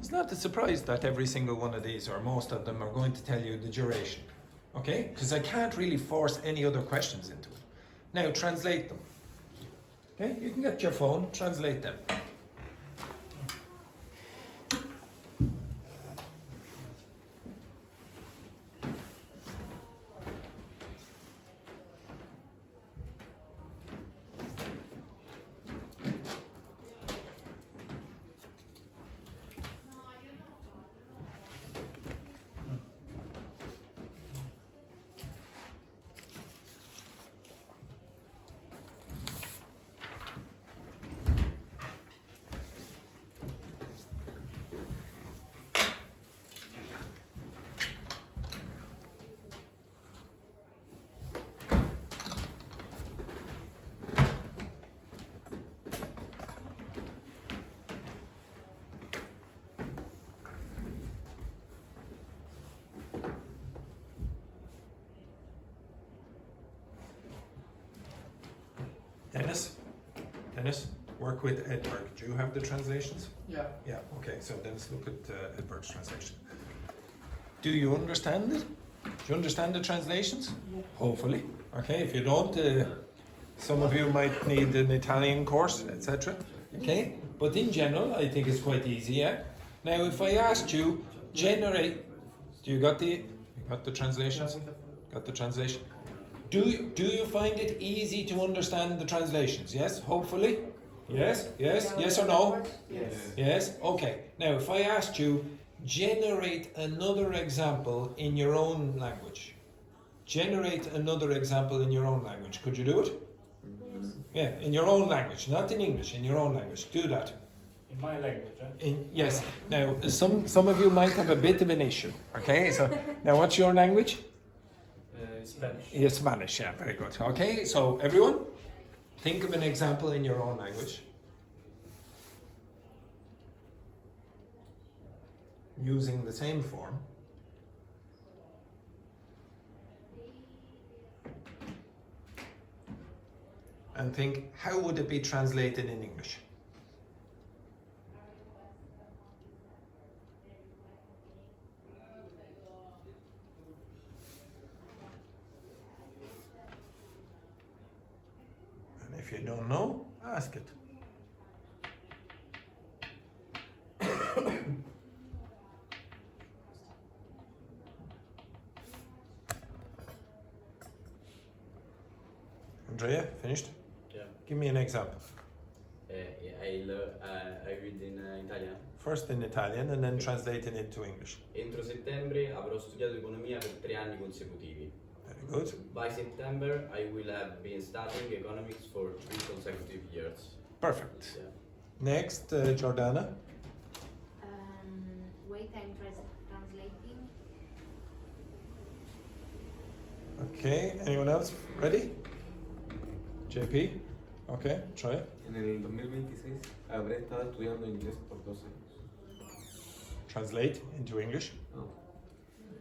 [SPEAKER 1] It's not a surprise that every single one of these, or most of them, are going to tell you the duration. Okay? Because I can't really force any other questions into it. Now, translate them. Okay? You can get your phone, translate them. Dennis, work with Edberg. Do you have the translations?
[SPEAKER 2] Yeah.
[SPEAKER 1] Yeah, okay, so Dennis, look at Edberg's translation. Do you understand it? Do you understand the translations? Hopefully. Okay, if you don't, some of you might need an Italian course, etc. Okay, but in general, I think it's quite easy. Yeah. Now, if I asked you, generate, you got the translations? Got the translation? Do you find it easy to understand the translations? Yes, hopefully. Yes, yes or no?
[SPEAKER 6] Yes.
[SPEAKER 1] Yes. Okay. Now, if I asked you, generate another example in your own language. Generate another example in your own language. Could you do it? Yeah, in your own language, not in English, in your own language. Do that.
[SPEAKER 6] In my language,
[SPEAKER 1] Yes. Now, some of you might have a bit of an issue. Okay. So now, what's your language?
[SPEAKER 6] Spanish.
[SPEAKER 1] Yes, Spanish. Yeah, very good. Okay. So everyone, think of an example in your own language. Using the same form. And think, how would it be translated in English? And if you don't know, ask it. Andrea, finished?
[SPEAKER 5] Yeah.
[SPEAKER 1] Give me an example.
[SPEAKER 5] I read in Italian.
[SPEAKER 1] First in Italian and then translate it into English.
[SPEAKER 5] Entro settembre avrò studiato economia per 3 anni consecutivi.
[SPEAKER 1] Very good.
[SPEAKER 5] By September, I will have been studying economics for 3 consecutive years.
[SPEAKER 1] Perfect.
[SPEAKER 5] Yeah.
[SPEAKER 1] Next, Jordana.
[SPEAKER 4] Wait, I'm translating.
[SPEAKER 1] Okay, anyone else ready? JP? Okay, try it.
[SPEAKER 13] En el 2026 habré estado estudiando inglés por 2 años.
[SPEAKER 1] Translate into English.
[SPEAKER 13] No.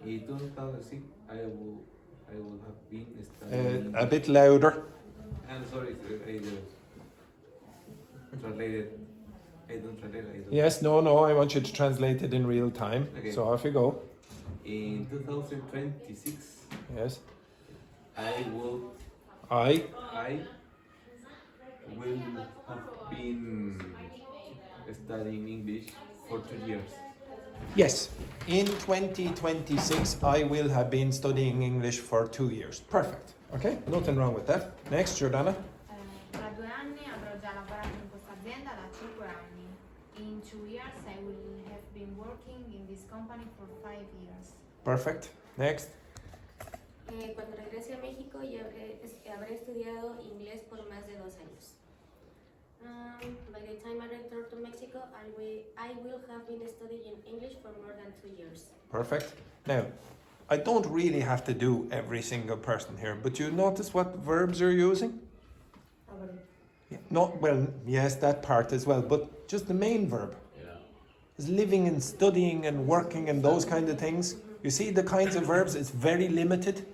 [SPEAKER 13] Y 2006 I will have been studying.
[SPEAKER 1] A bit louder.
[SPEAKER 13] I'm sorry, I translated. I don't translate.
[SPEAKER 1] Yes, no, I want you to translate it in real time.
[SPEAKER 13] Okay.
[SPEAKER 1] So off you go.
[SPEAKER 13] In 2026,
[SPEAKER 1] Yes.
[SPEAKER 13] I will
[SPEAKER 1] I
[SPEAKER 13] have been studying English for 2 years.
[SPEAKER 1] Yes. In 2026, I will have been studying English for 2 years. Perfect. Okay, nothing wrong with that. Next, Jordana.
[SPEAKER 4] Tra 2 anni avrò già lavorato in questa azienda da 5 anni. In 2 years I will have been working in this company for 5 years.
[SPEAKER 1] Perfect. Next.
[SPEAKER 14] Cuando regrese a México ya habré estudiado inglés por más de 2 años. By the time I return to Mexico, I will have been studying English for more than 2 years.
[SPEAKER 1] Perfect. Now, I don't really have to do every single person here, but you notice what verbs you're using? Yeah, no, well, yes, that part as well, but just the main verb.
[SPEAKER 5] Yeah.
[SPEAKER 1] Is living and studying and working and those kind of things. You see the kinds of verbs, it's very limited.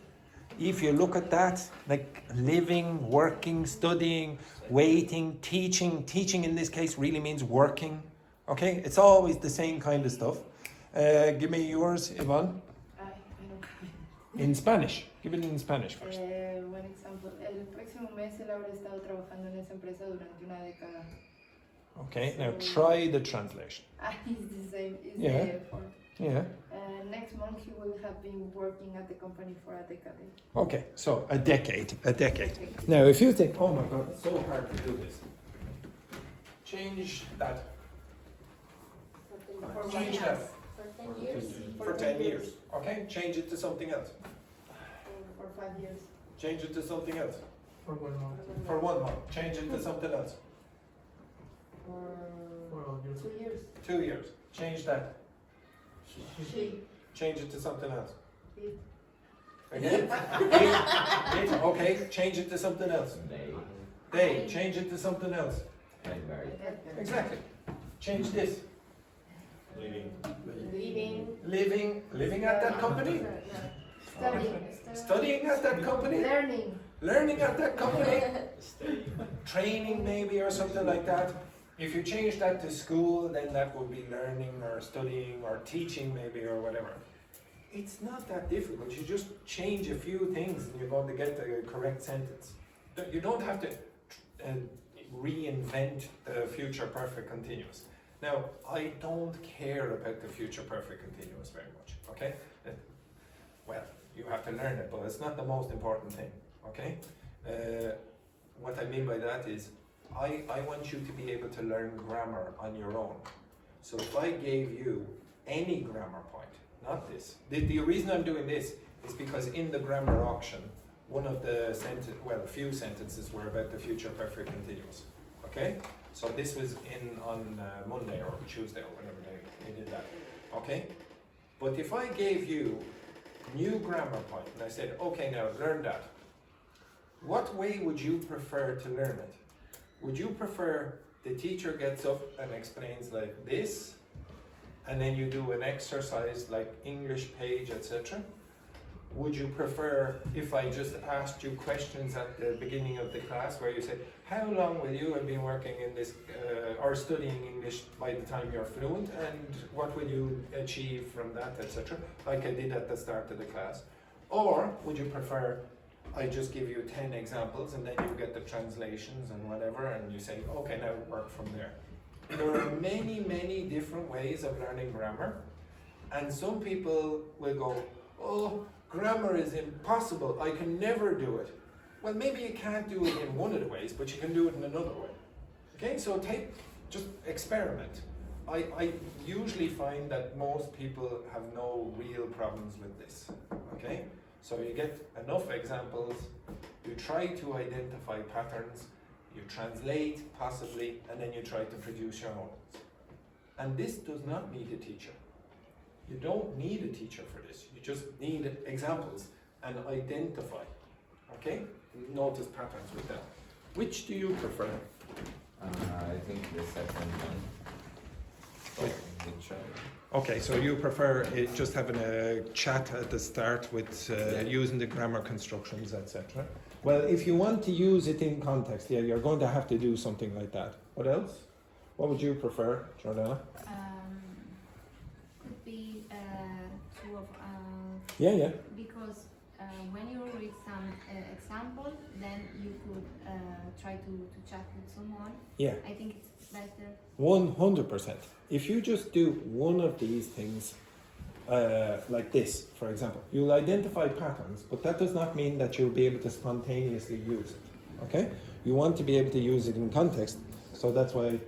[SPEAKER 1] If you look at that, like living, working, studying, waiting, teaching. Teaching in this case really means working. Okay, it's always the same kind of stuff. Give me yours, Yvonne. In Spanish. Give it in Spanish first.
[SPEAKER 8] Buen example. El próximo mes él habrá estado trabajando en esa empresa durante una década.
[SPEAKER 1] Okay, now try the translation.
[SPEAKER 8] It's the same. It's
[SPEAKER 1] Yeah.
[SPEAKER 8] the effort.
[SPEAKER 1] Yeah.
[SPEAKER 8] Next month he will have been working at the company for a decade.
[SPEAKER 1] Okay, so a decade. Now, if you think, oh my God, it's so hard to do this. Change that. Change that.
[SPEAKER 14] For 10 years.
[SPEAKER 1] For 10 years. Okay, change it to something else.
[SPEAKER 8] For 5 years.
[SPEAKER 1] Change it to something else.
[SPEAKER 2] For 1 month.
[SPEAKER 1] For 1 month. Change it to something else.
[SPEAKER 8] For 2 years.
[SPEAKER 1] 2 years. Change that.
[SPEAKER 8] She.
[SPEAKER 1] Change it to something else.
[SPEAKER 8] It.
[SPEAKER 1] Again? It. Okay, change it to something else. They. Change it to something else. Exactly. Change this. Living at that company? Studying at that company? Learning at that company? Training maybe or something like that. If you change that to school, then that would be learning or studying or teaching maybe or whatever. It's not that difficult. You just change a few things and you're going to get the correct sentence. You don't have to reinvent the future perfect continuous. Now, I don't care about the future perfect continuous very much, okay? Well, you have to learn it, but it's not the most important thing, okay? What I mean by that is, I want you to be able to learn grammar on your own. So if I gave you any grammar point, not this. The reason I'm doing this is because in the grammar auction, one of the a few sentences were about the future perfect continuous. Okay? So this was on Monday or Tuesday or whenever they did that. Okay? But if I gave you new grammar point and I said, okay, now learn that, what way would you prefer to learn it? Would you prefer the teacher gets up and explains like this, and then you do an exercise like English page, etc.? Would you prefer if I just asked you questions at the beginning of the class where you say, how long will you have been working in this or studying English by the time you're fluent, and what will you achieve from that, etc., like I did at the start of the class? Or would you prefer I just give you 10 examples and then you get the translations and whatever, and you say, okay, now work from there. There are many, many different ways of learning grammar, and some people will go, oh, grammar is impossible, I can never do it. Well, maybe you can't do it in one of the ways, but you can do it in another way. Okay, so just experiment. I usually find that most people have no real problems with this. Okay? So you get enough examples, you try to identify patterns, you translate possibly, and then you try to produce your own. And this does not need a teacher. You don't need a teacher for this. You just need examples and identify. Okay? Notice patterns with that. Which do you prefer?
[SPEAKER 3] I think the second one.
[SPEAKER 1] Okay, so you prefer it just having a chat at the start with using the grammar constructions, etc. Well, if you want to use it in context, yeah, you're going to have to do something like that. What else? What would you prefer, Jordana?
[SPEAKER 4] Could be two of
[SPEAKER 1] Yeah.
[SPEAKER 4] because when you read some example, then you could try to chat with someone.
[SPEAKER 1] Yeah.
[SPEAKER 4] I think it's better.
[SPEAKER 1] 100%. If you just do one of these things, like this, for example, you'll identify patterns, but that does not mean that you'll be able to spontaneously use it. Okay? You want to be able to use it in context, so that's why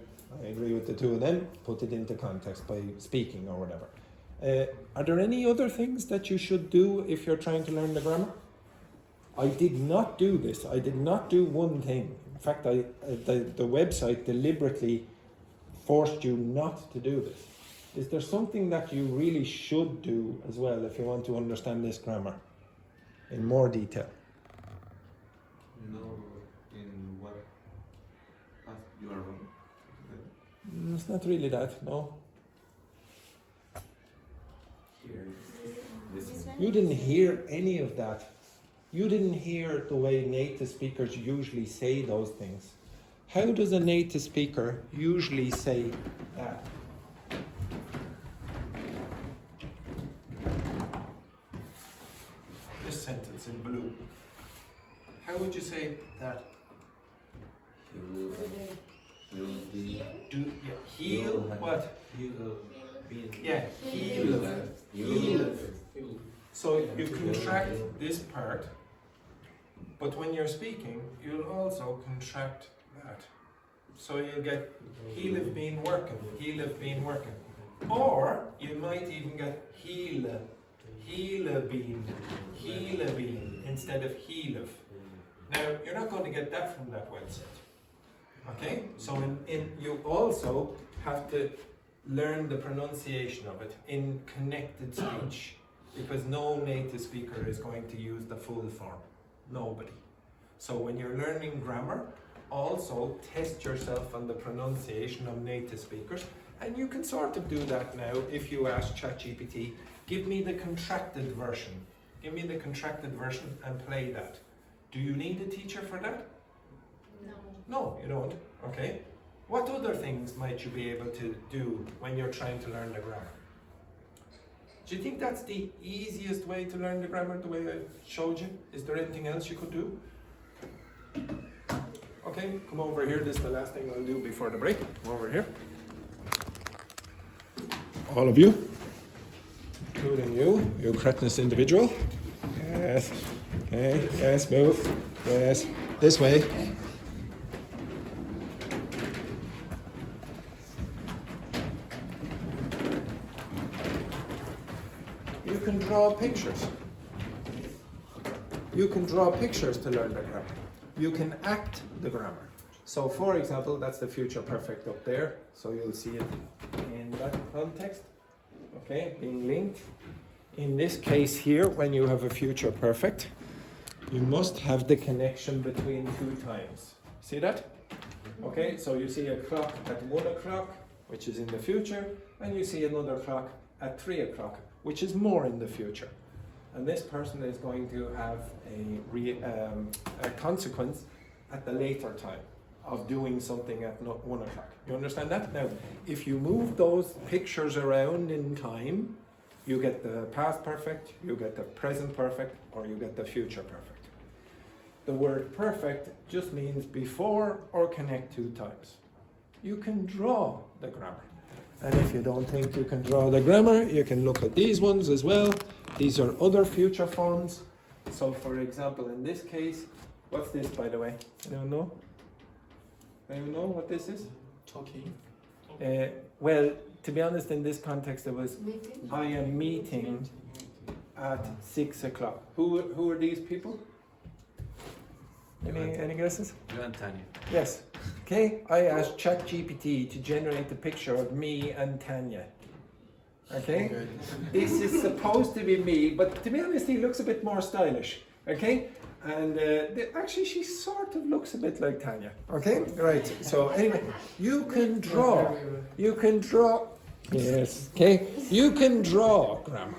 [SPEAKER 1] I agree with the two of them. Put it into context by speaking or whatever. Are there any other things that you should do if you're trying to learn the grammar? I did not do this. I did not do one thing. In fact, the website deliberately forced you not to do this. Is there something that you really should do as well if you want to understand this grammar in more detail?
[SPEAKER 13] No, in what path you are wrong.
[SPEAKER 1] It's not really that, no. You didn't hear any of that. You didn't hear the way native speakers usually say those things. How does a native speaker usually say that? This sentence in blue. How would you say that? Heal what? Yeah, heal. So you contract this part, but when you're speaking, you'll also contract that. So you'll get he'll have been working, he'll have been working. Or you might even get he'll have been instead of he'll have. Now you're not going to get that from that website. Okay? So you also have to learn the pronunciation of it in connected speech, because no native speaker is going to use the full form. Nobody. So when you're learning grammar, also test yourself on the pronunciation of native speakers, and you can sort of do that now if you ask ChatGPT, give me the contracted version. Give me the contracted version and play that. Do you need a teacher for that?
[SPEAKER 4] No.
[SPEAKER 1] No, you don't. Okay. What other things might you be able to do when you're trying to learn the grammar? Do you think that's the easiest way to learn the grammar, the way I showed you? Is there anything else you could do? Okay, come over here. This is the last thing I'll do before the break. Come over here. All of you, including you cretinous individual. Yes. Okay, yes, move. Yes, this way. You can draw pictures. You can draw pictures to learn the grammar. You can act the grammar. So for example, that's the future perfect up there. So you'll see it in that context. Okay, being linked. In this case here, when you have a future perfect, you must have the connection between two times. See that? Okay, so you see a clock at 1 o'clock, which is in the future, and you see another clock at 3 o'clock, which is more in the future. And this person is going to have a consequence at the later time of doing something at 1 o'clock. You understand that? Now, if you move those pictures around in time, you get the past perfect, you get the present perfect, or you get the future perfect. The word perfect just means before or connect two times. You can draw the grammar. And if you don't think you can draw the grammar, you can look at these ones as well. These are other future forms. So for example, in this case, what's this, by the way? Anyone know? Anyone know what this is?
[SPEAKER 2] Talking.
[SPEAKER 1] Well, to be honest, in this context, it was I am meeting at 6 o'clock. Who are these people? Any guesses?
[SPEAKER 13] You and Tanya.
[SPEAKER 1] Yes. Okay, I asked ChatGPT to generate a picture of me and Tanya. Okay? This is supposed to be me, but to be honest, he looks a bit more stylish. Okay? And actually, she sort of looks a bit like Tanya. Okay? Right. So anyway, you can draw. You can draw. Yes. Okay? You can draw grammar.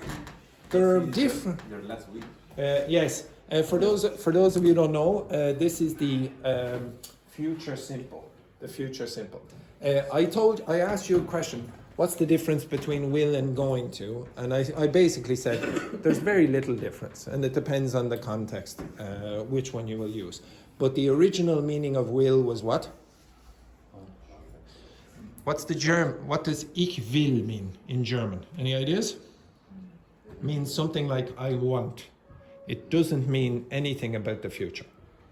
[SPEAKER 1] There are different.
[SPEAKER 13] Your last week.
[SPEAKER 1] Yes. For those of you who don't know, this is the future simple. The future simple. I asked you a question. What's the difference between will and going to? And I basically said there's very little difference, and it depends on the context, which one you will use. But the original meaning of will was what? What does ich will mean in German? Any ideas? It means something like I want. It doesn't mean anything about the future.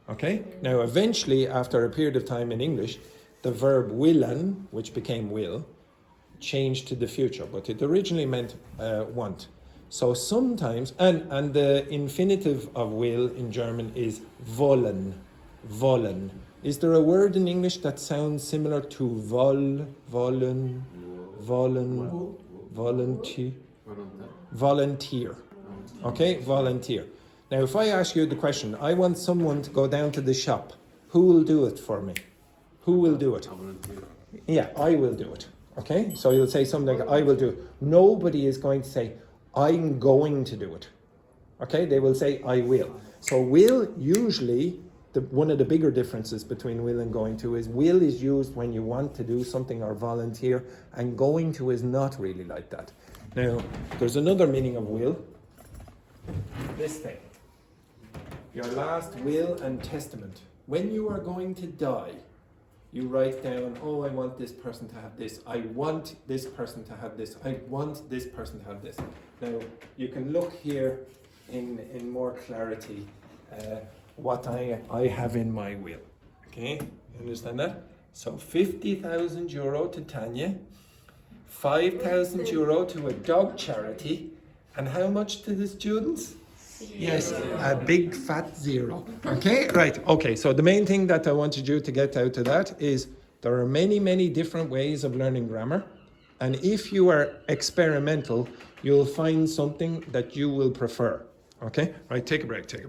[SPEAKER 1] Okay? Now, eventually, after a period of time in English, the verb willen, which became will, changed to the future, but it originally meant want. So sometimes, and the infinitive of will in German is wollen. Wollen. Is there a word in English that sounds similar to wollen, volunteer? Volunteer. Okay, volunteer. Now, if I ask you the question, I want someone to go down to the shop. Who will do it for me? Who will do it? Yeah, I will do it. Okay, so you'll say something like, I will do it. Nobody is going to say, I'm going to do it. Okay, they will say, I will. So will usually, one of the bigger differences between will and going to is will is used when you want to do something or volunteer, and going to is not really like that. Now, there's another meaning of will. This thing. Your last will and testament. When you are going to die, you write down, oh, I want this person to have this. I want this person to have this. I want this person to have this. Now, you can look here in more clarity what I have in my will. Okay, you understand that? So 50,000 euro to Tanya, 5,000 euro to a dog charity, and how much to the students? Yes, a big fat zero. Okay, right. Okay, so the main thing that I wanted you to get out of that is there are many, many different ways of learning grammar. And if you are experimental, you'll find something that you will prefer. Okay, right, take a break.